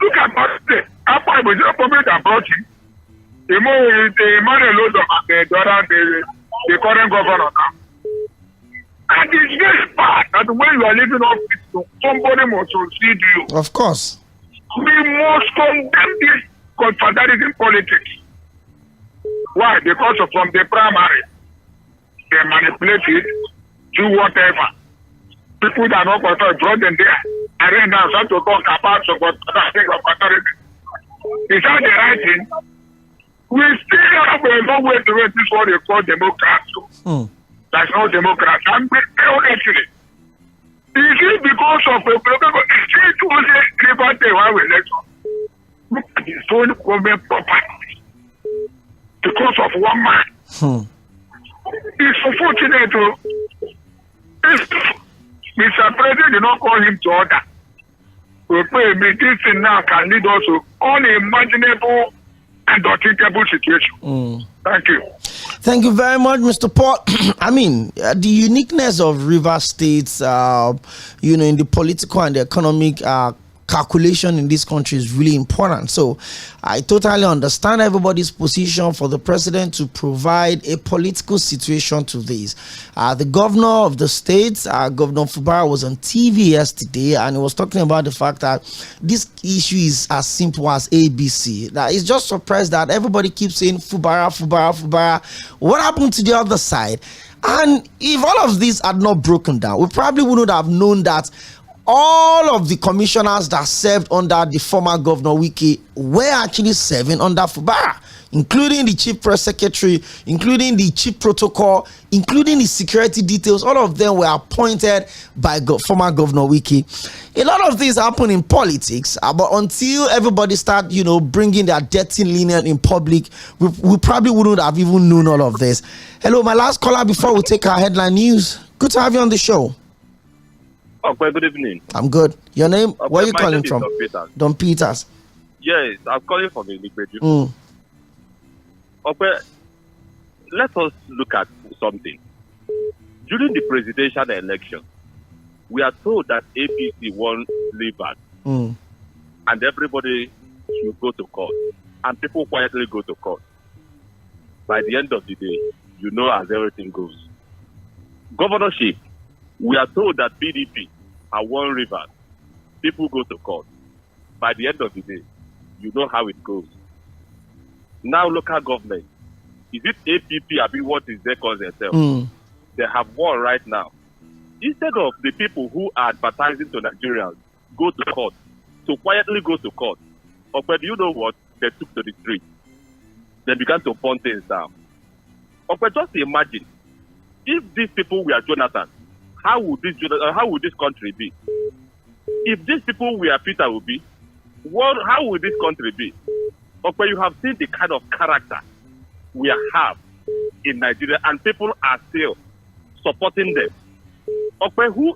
Look at that. After I was a public approaching, the man alone of the current governor now. And it's very bad that when you are living off it, somebody must succeed you. Of course. We must condemn this confederalism in politics. Why? Because from the primary, they manipulate it, do whatever. People that are not concerned brought them there. And then now start to talk about confederalism. Is that the right thing? We still have a long way to wait. This is what they call democracy. That's not democracy. I'm honestly. Is it because of a problem? Is it only about the one election? Look at his own government property. Because of one man. It's unfortunate. Mr. President did not call him to order. This thing now can lead us to unimaginable and unthinkable situation. Thank you. Thank you very much, Mr. Paul. I mean, the uniqueness of River States, in the political and the economic calculation in this country is really important. So I totally understand everybody's position for the president to provide a political situation to this. The governor of the state, Governor Fᴏʟᴏᴡ, was on TV yesterday and he was talking about the fact that this issue is as simple as ABC. That he's just surprised that everybody keeps saying Fᴏʟᴏ. What happened to the other side? And if all of these had not broken down, we probably wouldn't have known that all of the commissioners that served under the former Governor Wike were actually serving under Fᴏʟᴏ, including the chief press secretary, including the chief protocol, including the security details. All of them were appointed by former Governor Wike. A lot of things happen in politics, but until everybody start, bringing their dirty linen in public, we probably wouldn't have even known all of this. Hello, my last caller before we take our headline news. Good to have you on the show. Okay, good evening. I'm good. Your name? Where are you calling from? Don Peters. Yes, I'm calling from Iɣ̀vāᴜ. Okay, let us look at something. During the presidential election, we are told that APC won Lɪdᴇ, and everybody should go to court, and people quietly go to court. By the end of the day, as everything goes. Governorship, we are told that PDP are won Rivers. People go to court. By the end of the day, how it goes. Now local government, is it APP? What is they call themselves? They have won right now. Instead of the people who are advertising to Nigerians go to court, to quietly go to court. But do you know what? They took to the street. They began to burn things down. But just imagine, if these people were Jonathan, how would this country be? If these people were Peter Obi, how would this country be? Okay, you have seen the kind of character we have in Nigeria, and people are still supporting them. Okay, who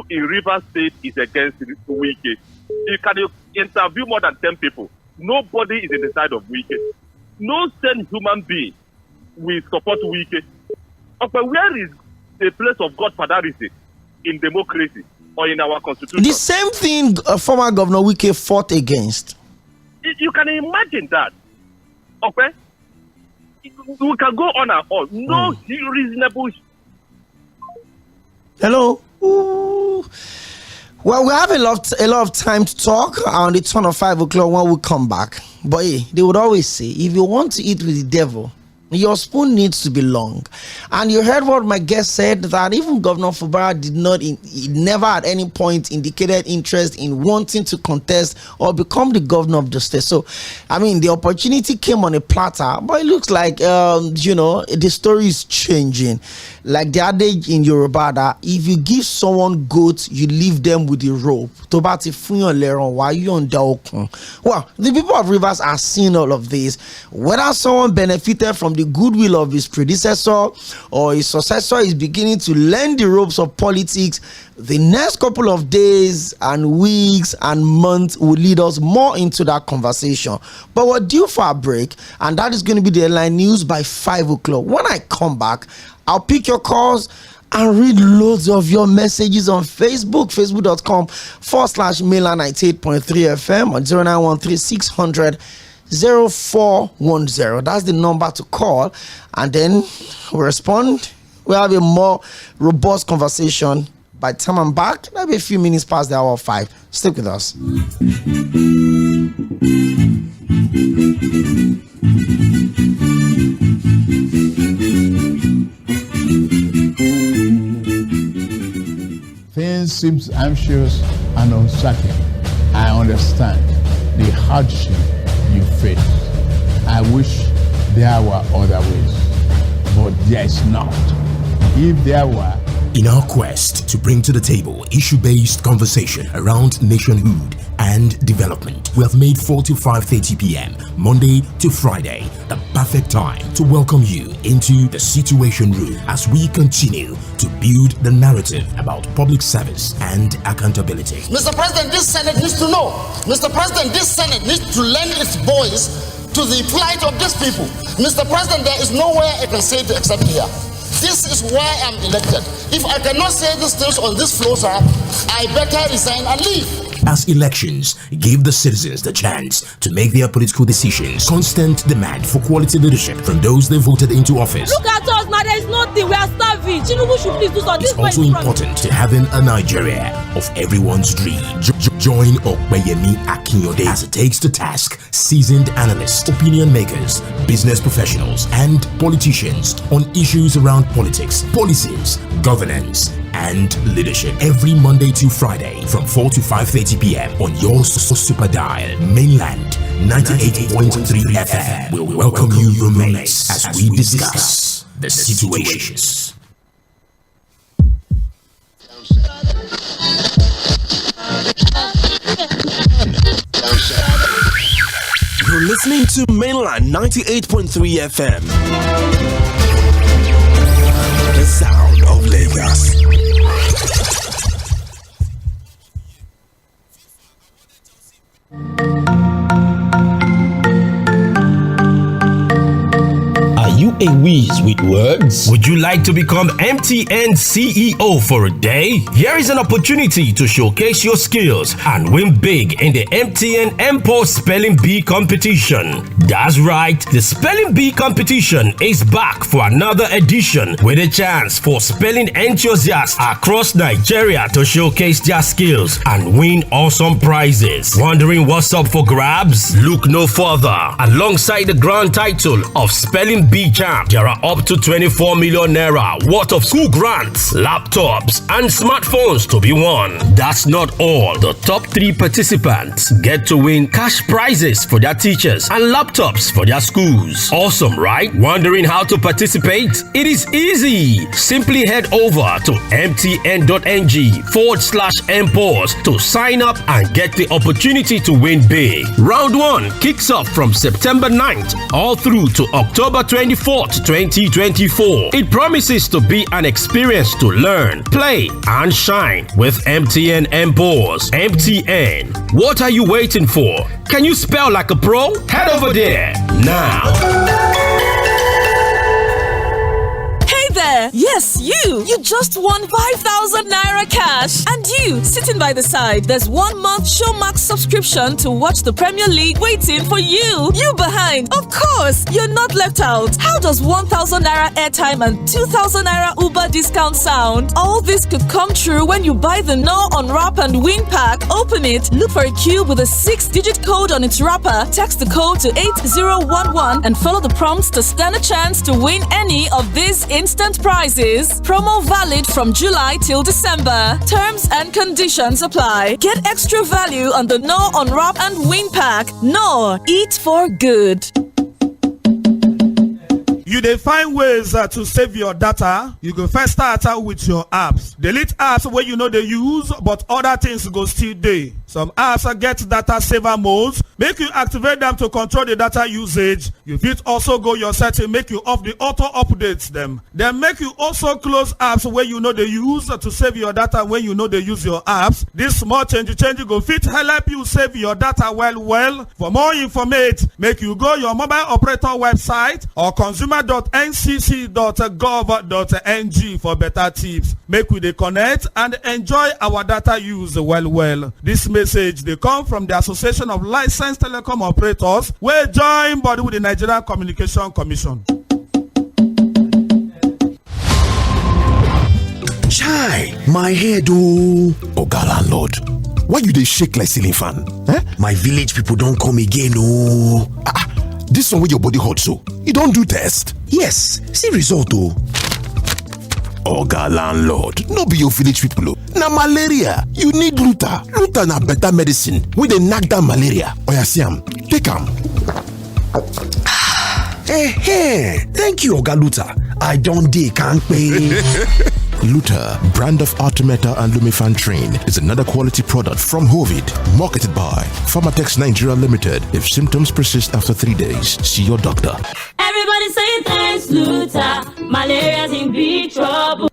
in River State is against Wike? You can interview more than 10 people. Nobody is in the side of Wike. No sane human being will support Wike. Okay, where is the place of godfatherism in democracy or in our constitution? The same thing former Governor Wike fought against. You can imagine that. Okay? We can go on and on. No reasonable. Hello? Ooh. Well, we have a lot of time to talk on the turn of 5 o'clock when we come back. But hey, they would always say, if you want to eat with the devil, your spoon needs to be long. And you heard what my guest said, that even Governor Fᴏʟʟᴏ he never at any point indicated interest in wanting to contest or become the governor of the state. So, I mean, the opportunity came on a platter, but it looks like, the story is changing. Like the adage in Yoruba that if you give someone goats, you leave them with the rope. Well, the people of Rivers are seeing all of this. Whether someone benefited from the goodwill of his predecessor or his successor is beginning to learn the ropes of politics, the next couple of days and weeks and months will lead us more into that conversation. But we're due for a break, and that is going to be the headline news by 5 o'clock. When I come back, I'll pick your calls and read loads of your messages on Facebook, facebook.com/Mainland 98.3 FM or 0913-600-0410. That's the number to call, and then we'll respond. We'll have a more robust conversation. By the time I'm back, that'll be a few minutes past the hour of 5. Stick with us. Things seem anxious and uncertain. I understand the hardship you face. I wish there were other ways, but there is not. If there were, in our quest to bring to the table issue-based conversation around nationhood and development, we have made 4 to 5:30 p.m. Monday to Friday the perfect time to welcome you into the Situation Room as we continue to build the narrative about public service and accountability. Mr. President, this Senate needs to know. Mr. President, this Senate needs to lend its voice to the plight of these people. Mr. President, there is nowhere I can say it except here. This is why I'm elected. If I cannot say these things on this floor, sir, I better resign and leave. As elections give the citizens the chance to make their political decisions, constant demand for quality leadership from those they voted into office. Look at us, man, there is nothing. We are starving. Tinubu should please do something. It's also important to having a Nigeria of everyone's dream. Join 𝐴̀kpẹ̀yẹmí as it takes to task seasoned analysts, opinion makers, business professionals, and politicians on issues around politics, policies, governance, and leadership every Monday to Friday from 4 to 5:30 p.m. on your super dial, Mainland 98.3 FM. We'll welcome you, roommates, as we discuss the situations. You're listening to Mainland 98.3 FM. The sound of Lagos. Are you a whiz with words? Would you like to become MTN CEO for a day? Here is an opportunity to showcase your skills and win big in the MTN Mpox Spelling Bee competition. That's right, the Spelling Bee competition is back for another edition with a chance for spelling enthusiasts across Nigeria to showcase their skills and win awesome prizes. Wondering what's up for grabs? Look no further. Alongside the grand title of Spelling Bee Champ, there are up to 24 million naira worth of school grants, laptops, and smartphones to be won. That's not all. The top 3 participants get to win cash prizes for their teachers and laptops for their schools. Awesome, right? Wondering how to participate? It is easy. Simply head over to mtn.ng/Mpox to sign up and get the opportunity to win big. Round 1 kicks off from September 9th all through to October 24th, 2024. It promises to be an experience to learn, play, and shine with MTN Mpox. MTN, what are you waiting for? Can you spell like a pro? Head over there now. Hey there! there. Yes, you just won 5,000 naira cash. And you, sitting by the side, there's 1 month Showmax subscription to watch the Premier League waiting for you. You behind. Of course, you're not left out. How does 1,000 naira airtime and 2,000 naira Uber discount sound? All this could come true when you buy the No Unwrap and Win pack. Open it, look for a cube with a 6-digit code on its wrapper, text the code to 8011 and follow the prompts to stand a chance to win any of these instant prizes. Promo valid from July till December. Terms and conditions apply. Get extra value on the No Unwrap and Win pack. No, eat for good. You dey find ways to save your data. You go first start out with your apps. Delete apps where you know they use, but other things go still dey. Some apps get data saver modes. Make you activate them to control the data usage. You fit also go your setting, make you off the auto updates them. Then make you also close apps where you know they use to save your data when you know they use your apps. This small change go fit help you save your data well. For more information, make you go your mobile operator website or consumer.ncc.gov.ng for better tips. Make we dey connect and enjoy our data use well. This message they come from the Association of Licensed Telecom Operators, wey join body with the Nigerian Communication Commission. Chai, my head oh. Oga landlord, why you dey shake like ceiling fan? My village people don't come again oh. This one with your body hot so, you don't do test? Yes, see result oh. Oga landlord, no be your village people oh. Na malaria, you need Luta. Luta na better medicine wey dey knack down malaria. Oya see am, take am. Thank you Oga Luta. I don dey kampe. Luta, brand of Artemata and Lumefantrine, is another quality product from Hovid, marketed by Pharmatex Nigeria Limited. If symptoms persist after 3 days, see your doctor. Everybody say thanks, Luta. Malaria's in big trouble.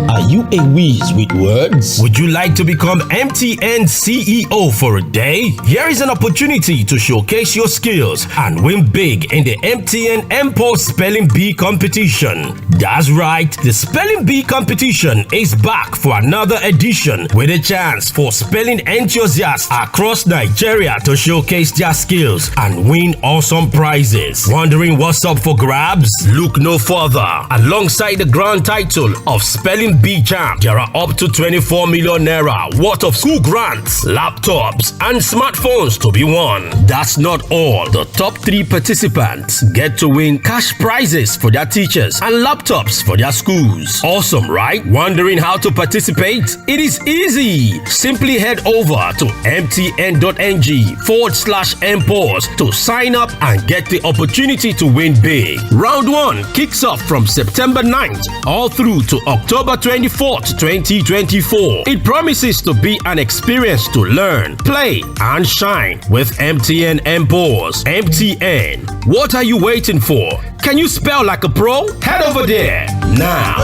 Are you a whiz with words? Would you like to become MTN CEO for a day? Here is an opportunity to showcase your skills and win big in the MTN Mpox Spelling Bee competition. That's right, the Spelling Bee competition is back for another edition with a chance for spelling enthusiasts across Nigeria to showcase their skills and win awesome prizes. Wondering what's up for grabs? Look no further. Alongside the grand title of Spelling Bee Champ, there are up to 24 million naira worth of school grants, laptops, and smartphones to be won. That's not all. The top 3 participants get to win cash prizes for their teachers and laptops for their schools. Awesome, right? Wondering how to participate? It is easy. Simply head over to mtn.ng/mpause to sign up and get the opportunity to win big. Round 1 kicks off from September 9th all through to October 24th, 2024. It promises to be an experience to learn, play, and shine with MTN Mpox. MTN. What are you waiting for? Can you spell like a pro? Head over there now.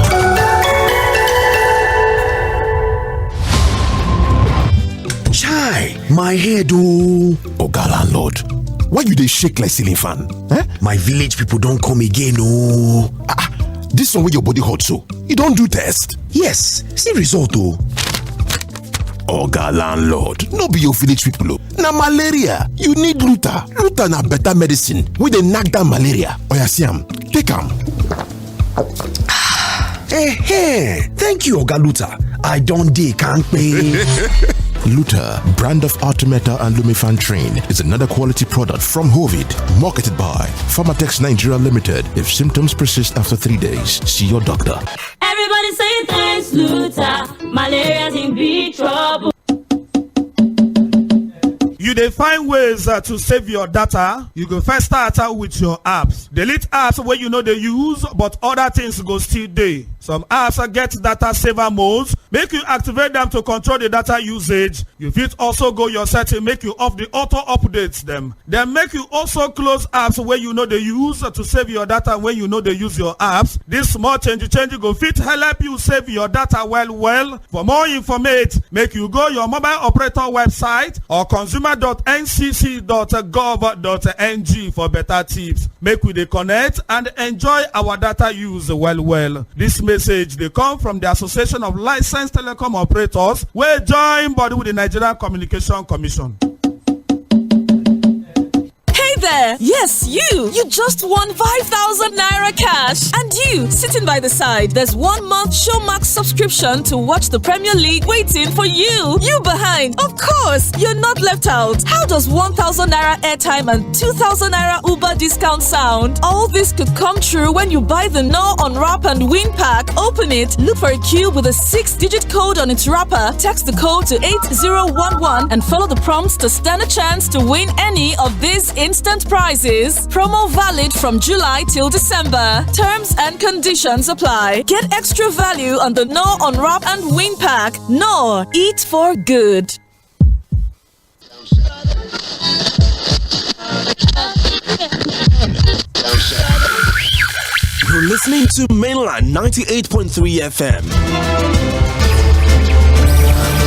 Chai, my head oh. Oga landlord, why you dey shake like ceiling fan? My village people don't come again oh. This one with your body hot so, you don't do test? Yes, see result oh. Oga landlord, no be your village people oh. Na malaria, you need Luta. Luta na better medicine wey dey knack down malaria. Oya see am, take am. Thank you Oga Luta. I don dey kampe. Luta, brand of Artemata and Lumefantrine, is another quality product from Hovid, marketed by Pharmatex Nigeria Limited. If symptoms persist after 3 days, see your doctor. Everybody say thanks, Luta. Malaria's in big trouble. You dey find ways to save your data. You go first start out with your apps. Delete apps where you know they use, but other things go still dey. Some apps get data saver modes. make you activate them to control the data usage. You fit also go your setting, make you off the auto updates them. Then make you also close apps where you know they use to save your data when you know they use your apps. This small change go fit help you save your data well. For more information, make you go your mobile operator website or consumer.ncc.gov.ng for better tips. Make we dey connect and enjoy our data use well. This message they come from the Association of Licensed Telecom Operators wey join body with the Nigerian Communication Commission. Hey there! Yes, you just won 5,000 naira cash. And you, sitting by the side, there's 1 month Showmax subscription to watch the Premier League waiting for you. You behind. Of course, you're not left out. How does 1,000 naira airtime and 2,000 naira Uber discount sound? All this could come true when you buy the No Unwrap and Win pack. Open it, look for a cube with a 6-digit code on its wrapper. Text the code to 8011 and follow the prompts to stand a chance to win any of these instant prizes. Promo valid from July till December. Terms and conditions apply. Get extra value on the No Unwrap and Win pack. No, eat for good. You're listening to Mainland 98.3 FM.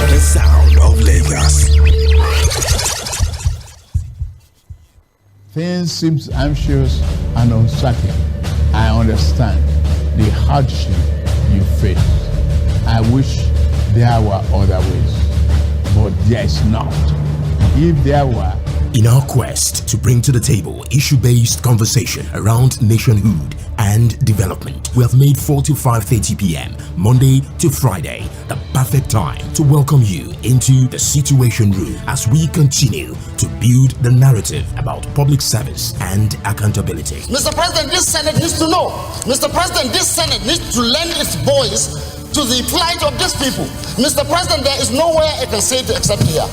The sound of Lagos. Things seem anxious and uncertain. I understand the hardship you face. I wish there were other ways, but there is not. If there were, in our quest to bring to the table issue-based conversation around nationhood and development, we have made 4 to 5:30 p.m. Monday to Friday the perfect time to welcome you into the Situation Room as we continue to build the narrative about public service and accountability. Mr. President, this Senate needs to know. Mr. President, this Senate needs to lend its voice to the plight of these people. Mr. President, there is nowhere I can say it except here.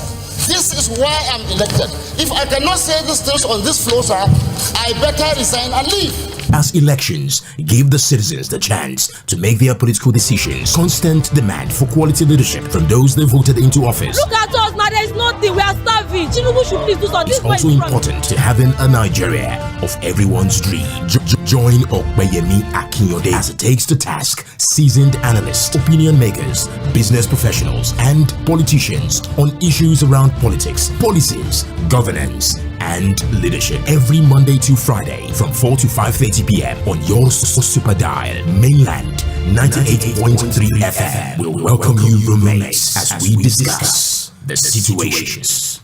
This is why I'm elected. If I cannot say these things on this floor, sir, I better resign and leave. As elections give the citizens the chance to make their political decisions, constant demand for quality leadership from those they voted into office. Look at us now, there is nothing, we are starving. Tinubu should please do something. It's also important to having a Nigeria of everyone's dream. Join 𝐴괜ᴜᴜ Akínyẹ̀dé as it takes to task seasoned analysts, opinion makers, business professionals, and politicians on issues around politics, policies, governance, and leadership every Monday to Friday from 4 to 5:30 p.m. on your super dial Mainland 98.3 FM. We'll welcome you roommates as we discuss the situations.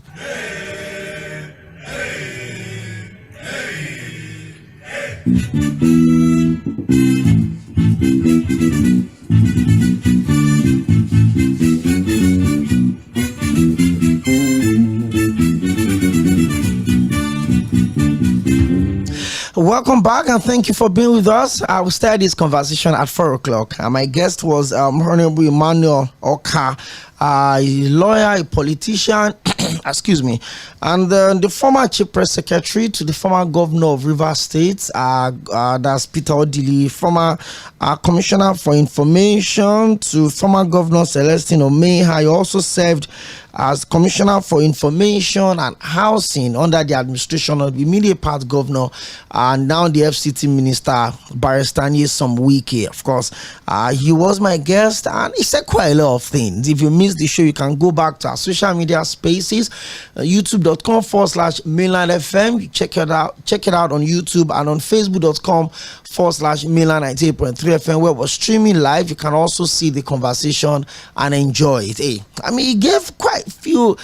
Welcome back and thank you for being with us. I will start this conversation at 4 o'clock. And my guest was Honorable Emmanuel Oka, a lawyer, a politician, excuse me, and the former chief press secretary to the former governor of Rivers State, that's Peter Odili, former commissioner for information to former governor Celestine Omeha. He also served as commissioner for information and housing under the administration of the immediate past governor and now the FCT minister, Barrister Nyesom. Of course, he was my guest and he said quite a lot of things. If you missed the show, you can go back to our social media spaces, youtube.com/Mainland FM. Check it out on YouTube and on facebook.com/Mainland 98.3 FM, where we're streaming live. You can also see the conversation and enjoy it. Hey, I mean, he gave quite a few,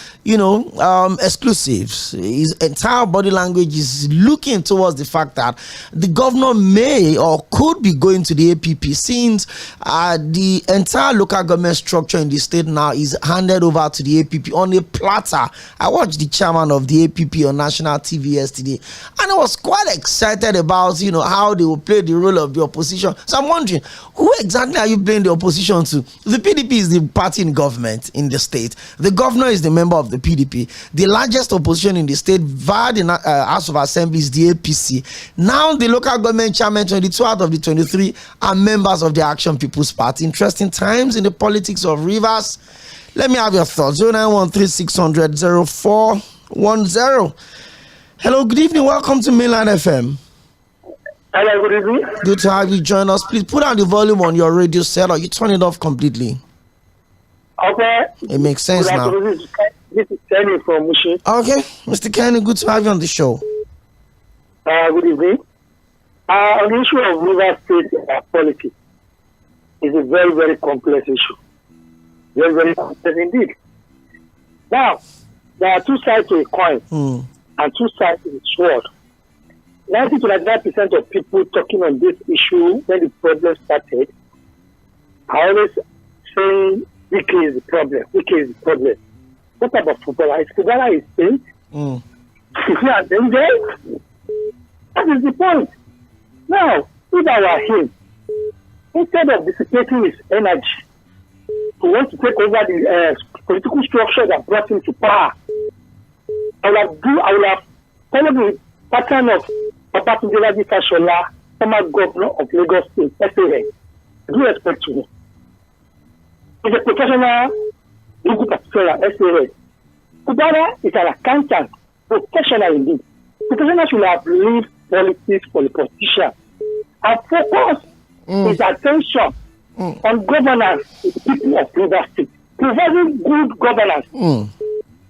exclusives. His entire body language is looking towards the fact that the governor may or could be going to the APP since the entire local government structure in the state now is handed over to the APP on a platter. I watched the chairman of the APP on national TV yesterday and I was quite excited about how they will play the role of the opposition. So I'm wondering, who exactly are you playing the opposition to? The PDP is the party in government in the state. The government governor is the member of the PDP. The largest opposition in the state via the House of Assembly is the APC. Now the local government chairman, 22 out of the 23, are members of the Action People's Party. Interesting times in the politics of Rivers. Let me have your thoughts. 0913-600-0410. Hello, good evening. Welcome to Mainland FM. Hello, good evening. Good to have you join us. Please put down the volume on your radio set or you turn it off completely. Okay. It makes sense now. This is Kenny from Mushi. Okay, Mr. Kenny, good to have you on the show. Good evening. On the issue of River State politics, is a very, very complex issue. Very, very complex indeed. Now, there are two sides to a coin and two sides to the sword. 90 to 99% of people talking on this issue when the problem started are always saying Wike is the problem. Wike is the problem. What about footballer? Is footballer a state? Is he an angel? That is the point. Now, if I were him, instead of dissipating his energy to want to take over the political structure that brought him to power, I would have followed the pattern of Babatunde Fashola, former governor of Lagos State, SAN. Due respect to him. He's a professional legal practitioner, SAN. Kubara is an accountant, professional indeed. Professional should have leave politics for the politician and focus his attention on governance with the people of River State, providing good governance.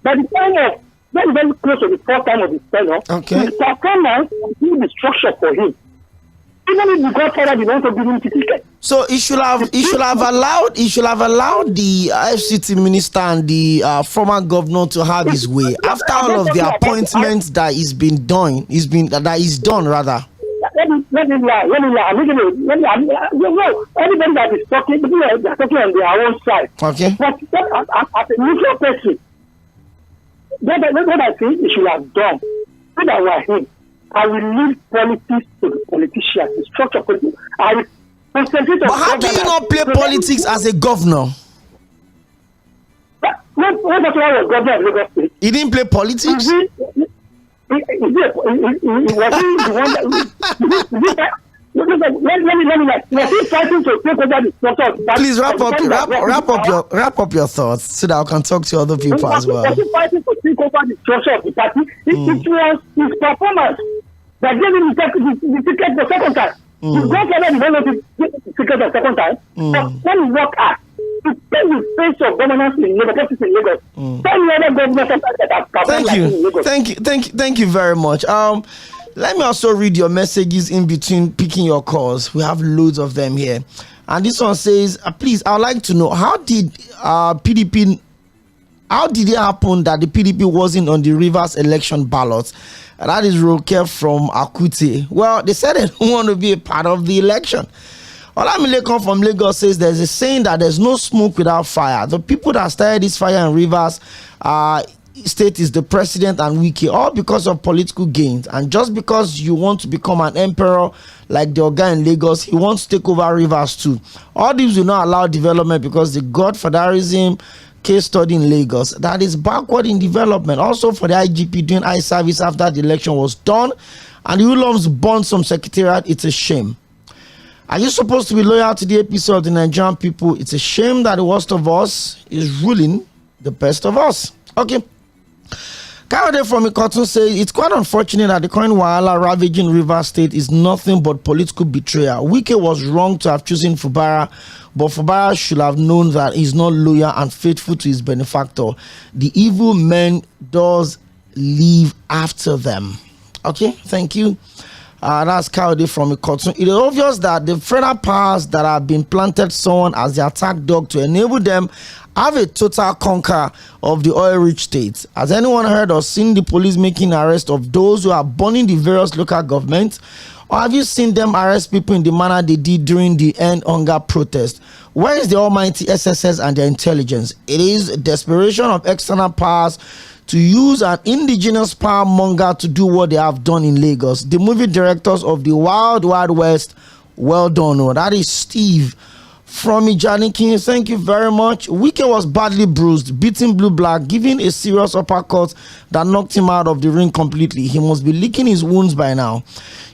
By the time of very, very close to the fourth time of his tenure, his performance will be the structure for him. Even if the Godfather did not give him the ticket. So he should have allowed the FCT minister and the former governor to have his way after all of the appointments that is done rather. Let me lie. Everybody that is talking, they are talking on their own side. Okay. But as a neutral person, what I think he should have done, when I were him, I will leave politics to the politicians, the structure of politics. I will concentrate on. But how do you not play politics as a governor? When was governor of Lagos State? He didn't play politics? Let me fighting to take over the structure. Please wrap up your thoughts so that I can talk to other people as well. Was he fighting to take over the structure of the party? It was his performance that gave him the ticket the second time. His grandfather did not get the ticket the second time. But when he worked hard to pay the face of governance in Lagos, Thank you very much. Let me also read your messages in between picking your calls. We have loads of them here. And this one says, please, I would like to know, how did it happen that the PDP wasn't on the Rivers election ballot? That is Rokeh from Akute. Well, they said they don't want to be a part of the election. Olamilekon from Lagos says there's a saying that there's no smoke without fire. The people that started this fire in Rivers State is the president and Wike, all because of political gains. And just because you want to become an emperor like the Oga in Lagos, he wants to take over Rivers too. All these will not allow development because the godfatherism case study in Lagos that is backward in development. Also for the IGP doing eye service after the election was done and the Uloms burned some secretariat, it's a shame. Are you supposed to be loyal to the episode of the Nigerian people? It's a shame that the worst of us is ruling the best of us. Okay. Kayode from Ikoton says it's quite unfortunate that the current wahala ravaging Rivers State is nothing but political betrayal. Wike was wrong to have chosen Fubara, but Fubara should have known that he's not loyal and faithful to his benefactor. The evil men does leave after them. Okay, thank you. That's Kayode from Ikoton. It is obvious that the federal powers that have been planted someone as the attack dog to enable them have a total conquer of the oil-rich states. Has anyone heard or seen the police making arrest of those who are burning the various local governments? Or have you seen them arrest people in the manner they did during the end hunger protest? Where is the almighty SSS and their intelligence? It is desperation of external powers to use an indigenous power monger to do what they have done in Lagos. The movie directors of the Wild Wild West, well done. That is Steve From Ijanikin, thank you very much. Wike was badly bruised, beating Blue Black, giving a serious uppercut that knocked him out of the ring completely. He must be licking his wounds by now.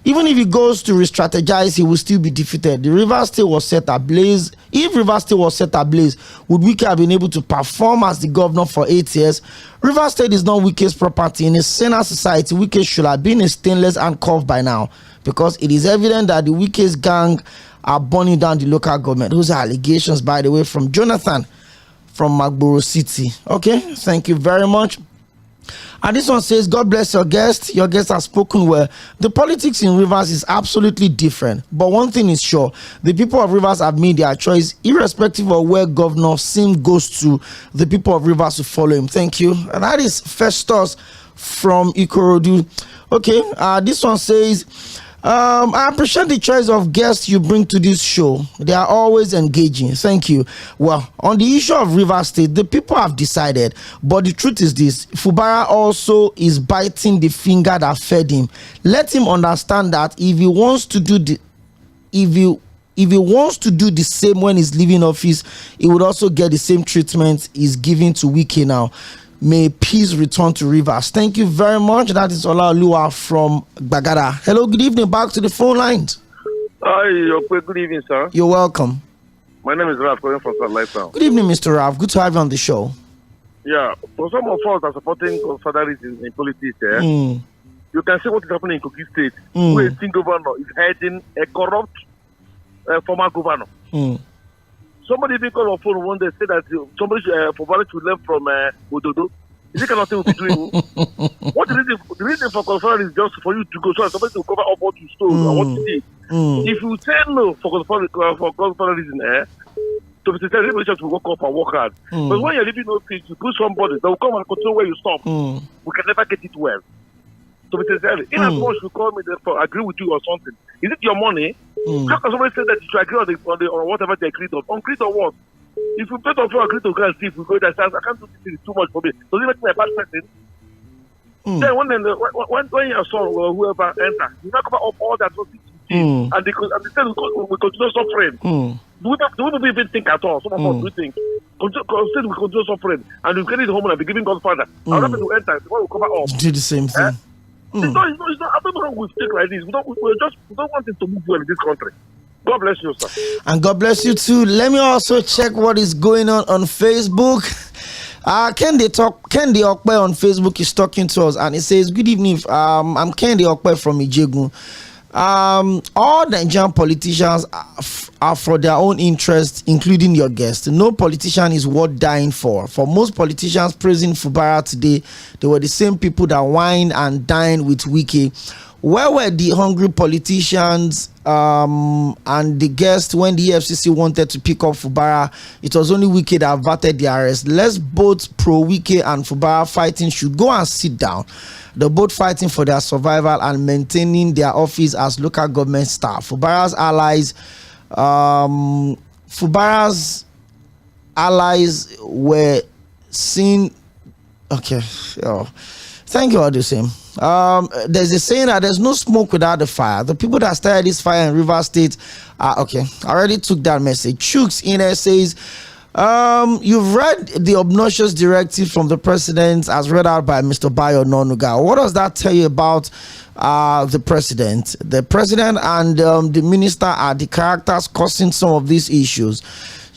Even if he goes to re-strategize, he will still be defeated. The Rivers State was set ablaze. If Rivers State was set ablaze, would Wike have been able to perform as the governor for 8 years? Rivers State is not Wike's property. In a saner society, Wike should have been a stainless handcuff by now, because it is evident that the Wike's gang are burning down the local government. Those are allegations, by the way, from Jonathan from Magboro City. Okay, thank you very much. And this one says, God bless your guest. Your guest has spoken well. The politics in Rivers is absolutely different. But one thing is sure, the people of Rivers have made their choice, irrespective of where Governor Sim goes to, the people of Rivers will follow him. Thank you. And that is Festus from Ikorodu. Okay, this one says, I appreciate the choice of guests you bring to this show. They are always engaging. Thank you. Well, on the issue of Rivers State, the people have decided, but the truth is this: Fubara also is biting the finger that fed him. Let him understand that if he wants to do the if he wants to do the same when he's leaving office, he would also get the same treatment he's giving to Wike now. May peace return to Rivers. Thank you very much. That is Olaoluwa from Bagada. Hello, good evening. Back to the phone lines. Hi, good evening, sir. You're welcome. My name is Raf, calling from Satellite Town. Good evening, Mr. Raf. Good to have you on the show. Yeah, for some of us that are supporting conservatives in politics, you can see what is happening in Kogi State, where a single governor is heading a corrupt former governor. Somebody even called on phone one day, said that somebody should learn from Ododo. Is it cannot will be doing? What the reason for conference is just for you to go so somebody to cover up what you stole and what you did. If you say no for conference reason, to be sincere, everybody just will work up and work hard. But when you're leaving no place, you put somebody that will come and control where you stop. We can never get it well. To be sincere, in as much you call me to agree with you or something, is it your money? How can somebody say that you should agree on whatever they agreed on? On agreed on what? If you better for agree to go and see if we go there, I can't do this thing, it's too much for me. Does it make me a bad person? Then when your son or whoever enter, you not cover up all that and they say we continue suffering. Do we even think at all? Some of us do think. We continue suffering and we get it home and be giving God's Father. I'll have to enter before we cover up. Do the same thing. It's not, I don't know we think like this. We don't want it to move well in this country. God bless you, sir. And God bless you too. Let me also check what is going on Facebook. Kendi Okpe on Facebook is talking to us and it says, good evening. I'm Kendi Okpe from Ijegun. All Nigerian politicians are for their own interest, including your guest. No politician is worth dying for. For most politicians praising Fubara today, they were the same people that whined and dined with Wike. Where were the hungry politicians and the guests when the EFCC wanted to pick up Fubara? It was only Wike that averted the arrest. Let's both pro-Wike and Fubara fighting should go and sit down. They're both fighting for their survival and maintaining their office as local government staff. Fubara's allies were seen. Okay. Thank you all the same. There's a saying that there's no smoke without the fire. The people that started this fire in Rivers State okay. I already took that message. Chooks in there says, you've read the obnoxious directive from the president as read out by Mr. Bayo Nonuga. What does that tell you about the president? The president and the minister are the characters causing some of these issues.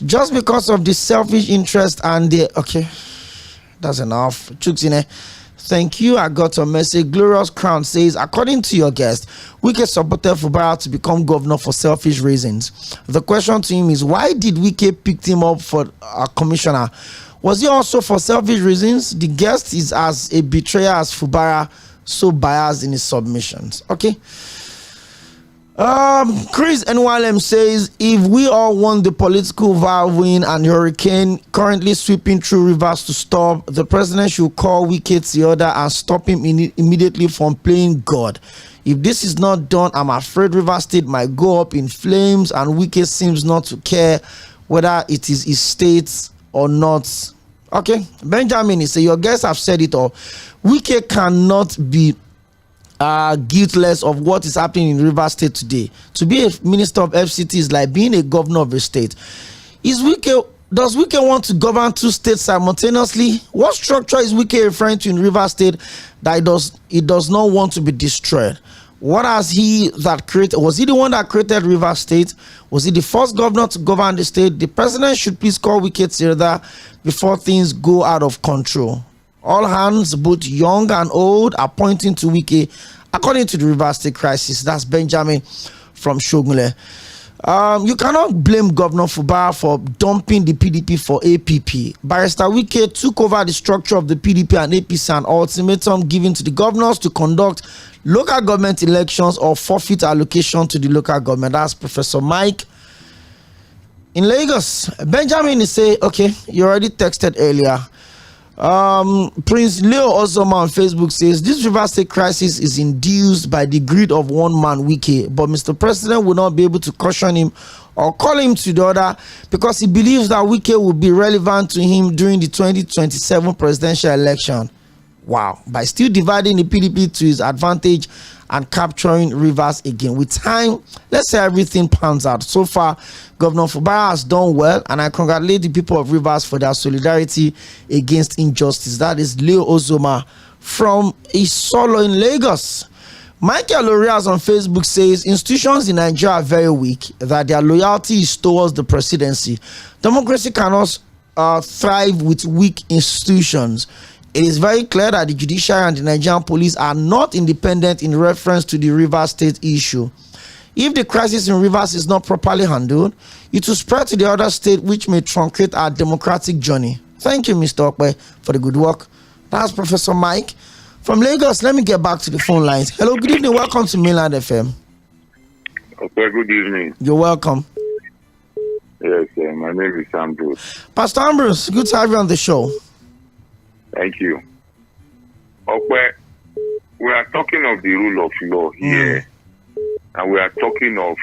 Just because of the selfish interest and the... Okay, that's enough. Chooks in there. Thank you. I got a message. Glorious Crown says, according to your guest, Wike supported Fubara to become governor for selfish reasons. The question to him is, why did Wike pick him up for a commissioner? Was he also for selfish reasons? The guest is as a betrayer as Fubara, so biased in his submissions. Okay. Chris NYLM says, if we all want the political whirlwind and hurricane currently sweeping through Rivers to stop, the president should call Wike together and stop him immediately from playing God. If this is not done, I'm afraid Rivers State might go up in flames and Wike seems not to care whether it is his state or not. Okay, Benjamin, he said, your guests have said it all. Wike cannot be guiltless of what is happening in Rivers State today. To be a minister of FCT is like being a governor of a state. Does Wike want to govern two states simultaneously? What structure is Wike referring to in Rivers State that it does not want to be destroyed? What has he that created? Was he the one that created Rivers State? Was he the first governor to govern the state? The president should please call Wike together before things go out of control. All hands, both young and old, are pointing to Wike, according to the Rivers State crisis. That's Benjamin from Shogunle. You cannot blame Governor Fᴏʟʟᴏ for dumping the PDP for APP. Barrister Wike took over the structure of the PDP and APC, an ultimatum given to the governors to conduct local government elections or forfeit allocation to the local government. That's Professor Mike in Lagos. Benjamin is saying, okay, you already texted earlier. Prince Leo Ozoma on Facebook says this Rivers State crisis is induced by the greed of one man, Wike, but Mr. President will not be able to caution him or call him to the order because he believes that Wike will be relevant to him during the 2027 presidential election. Wow. By still dividing the PDP to his advantage and capturing Rivers again. With time, let's say everything pans out. So far, Governor Fᴏʟʟ has done well, and I congratulate the people of Rivers for their solidarity against injustice. That is Leo Ozoma from Isolo in Lagos. Michael Lorias on Facebook says institutions in Nigeria are very weak, that their loyalty is towards the presidency. Democracy cannot thrive with weak institutions. It is very clear that the judiciary and the Nigerian police are not independent in reference to the Rivers State issue. If the crisis in Rivers is not properly handled, it will spread to the other state, which may truncate our democratic journey. Thank you, Mr. Okwe, for the good work. That's Professor Mike from Lagos. Let me get back to the phone lines. Hello, good evening. Welcome to Mainland FM. Okay, good evening. You're welcome. Yes, my name is Ambrose. Pastor Ambrose, good to have you on the show. Thank you. Okay, we are talking of the rule of law here, and we are talking of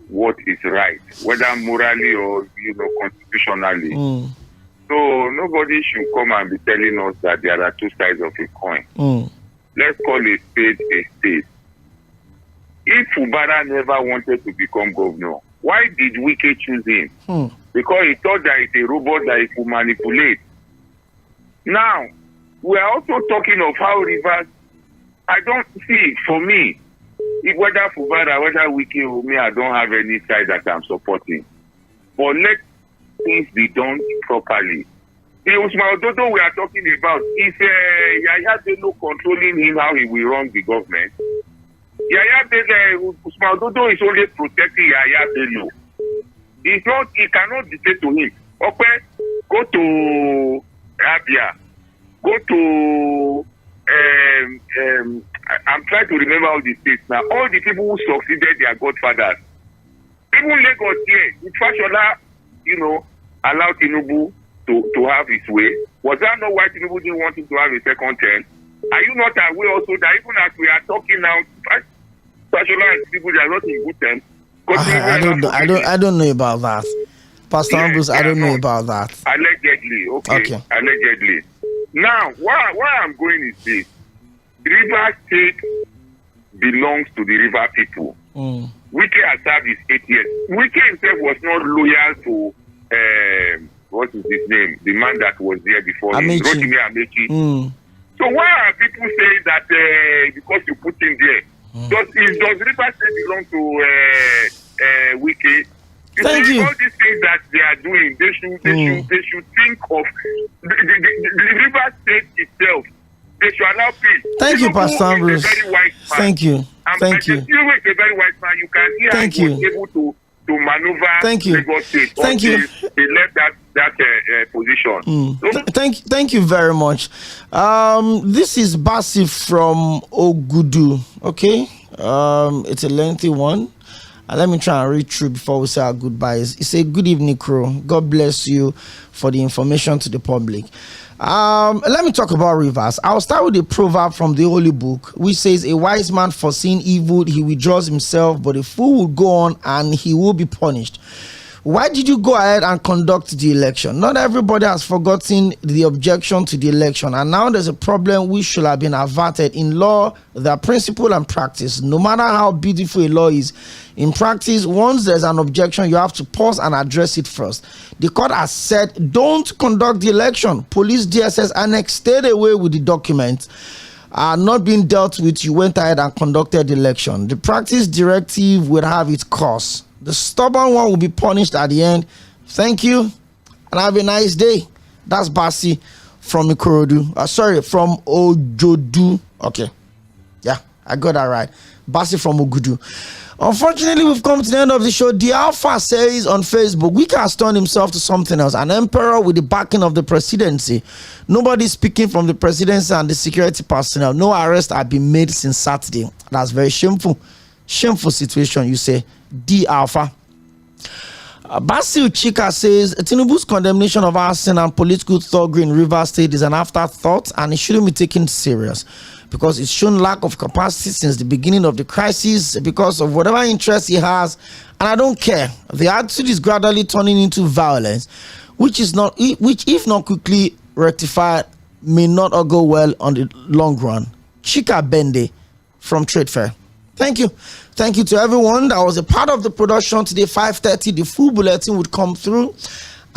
what is right, whether morally or constitutionally. So nobody should come and be telling us that there are two sides of a coin. Let's call a spade a spade. If Fᴏʟʟ never wanted to become governor, why did Wike choose him? Because he thought that it's a robot that he could manipulate. Now, we are also talking of how Rivers, I don't see, for me, whether Fᴏʟʟ, whether Wike or me, I don't have any side that I'm supporting. But let things be done properly. The Usman Ododo we are talking about is Yaya Bello controlling him how he will run the government. Yaya Bello, Usman Ododo is only protecting Yaya Bello. He cannot dictate to him. Okay, go to Abia. Go to I'm trying to remember all the states now. All the people who succeeded their godfathers. Even Lagos here, with Fashola, allowed Tinubu to have his way. Was that not why Tinubu didn't want him to have a second term? Are you not aware also that even as we are talking now, Fashola and Tinubu, they are not in good terms? I don't know about that. Pastor Ambrose, I don't know about that. Allegedly, okay. Allegedly. Now, where I'm going is this. River State belongs to the river people. Wike has served his 8 years. Wike himself was not loyal to, what is his name? The man that was there before him, Rotimi Amechi. So why are people saying that because you put him there? Does River State belong to Wike? Thank you. All these things that they are doing, they should think of the River State itself. They should allow peace. Thank you, Pastor Ambrose. Thank you. Thank you. He's a very wise man. You can hear Thank he you. was able to maneuver Thank you. Lagos State. Thank you. They left that position. Thank you very much. This is Basif from Ogudu. Okay. It's a lengthy one. Let me try and read through before we say our goodbyes. It's a good evening, crew. God bless you for the information to the public. Let me talk about Rivers. I'll start with a proverb from the Holy Book, which says, a wise man foreseeing evil, he withdraws himself, but a fool will go on and he will be punished. Why did you go ahead and conduct the election? Not everybody has forgotten the objection to the election, and now there's a problem which should have been averted. In law, there are principle and practice. No matter how beautiful a law is, in practice, once there's an objection, you have to pause and address it first. The court has said, don't conduct the election. Police, DSS, Annex stayed away with the documents. Are not being dealt with. You went ahead and conducted the election. The practice directive will have its course. The stubborn one will be punished at the end. Thank you, and have a nice day. That's Basi from Ikorodu. From Ojodu. Okay, yeah, I got that right. Basi from Ogudu. Unfortunately, we've come to the end of the show. The Alpha says on Facebook, Wike has turned himself to something else, an emperor with the backing of the presidency. Nobody speaking from the presidency and the security personnel. No arrests have been made since Saturday. That's very shameful. Shameful situation, you say. The Alpha. Basil Chika says Tinubu's condemnation of arson and political thuggery in Rivers State is an afterthought, and it shouldn't be taken serious because it's shown lack of capacity since the beginning of the crisis because of whatever interest he has, and I don't care. The attitude is gradually turning into violence, which if not quickly rectified may not all go well on the long run. Chika Bende from Trade Fair. Thank you. Thank you to everyone that was a part of the production today. 5:30, the full bulletin would come through.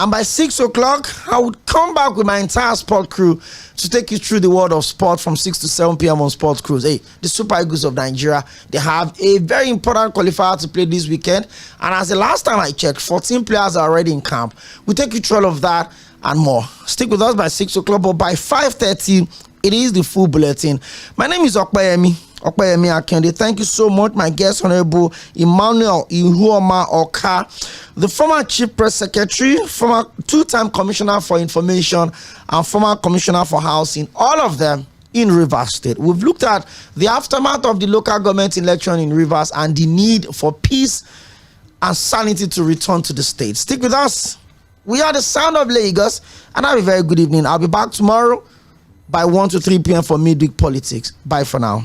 And by 6 o'clock, I would come back with my entire sport crew to take you through the world of sport from 6 to 7 p.m. on Sports Cruise. Hey, the Super Eagles of Nigeria, they have a very important qualifier to play this weekend. And as the last time I checked, 14 players are already in camp. We'll take you through all of that and more. Stick with us by 6 o'clock, but by 5:30, it is the full bulletin. My name is Ōkpeyemi Akande. Thank you so much, my guest, Honorable Emmanuel Ihuoma-Oka, the former Chief Press Secretary, former two-time Commissioner for Information, and former Commissioner for Housing, all of them in Rivers State. We've looked at the aftermath of the local government election in Rivers and the need for peace and sanity to return to the state. Stick with us. We are the sound of Lagos, and have a very good evening. I'll be back tomorrow by 1 to 3 p.m. for Midweek Politics. Bye for now.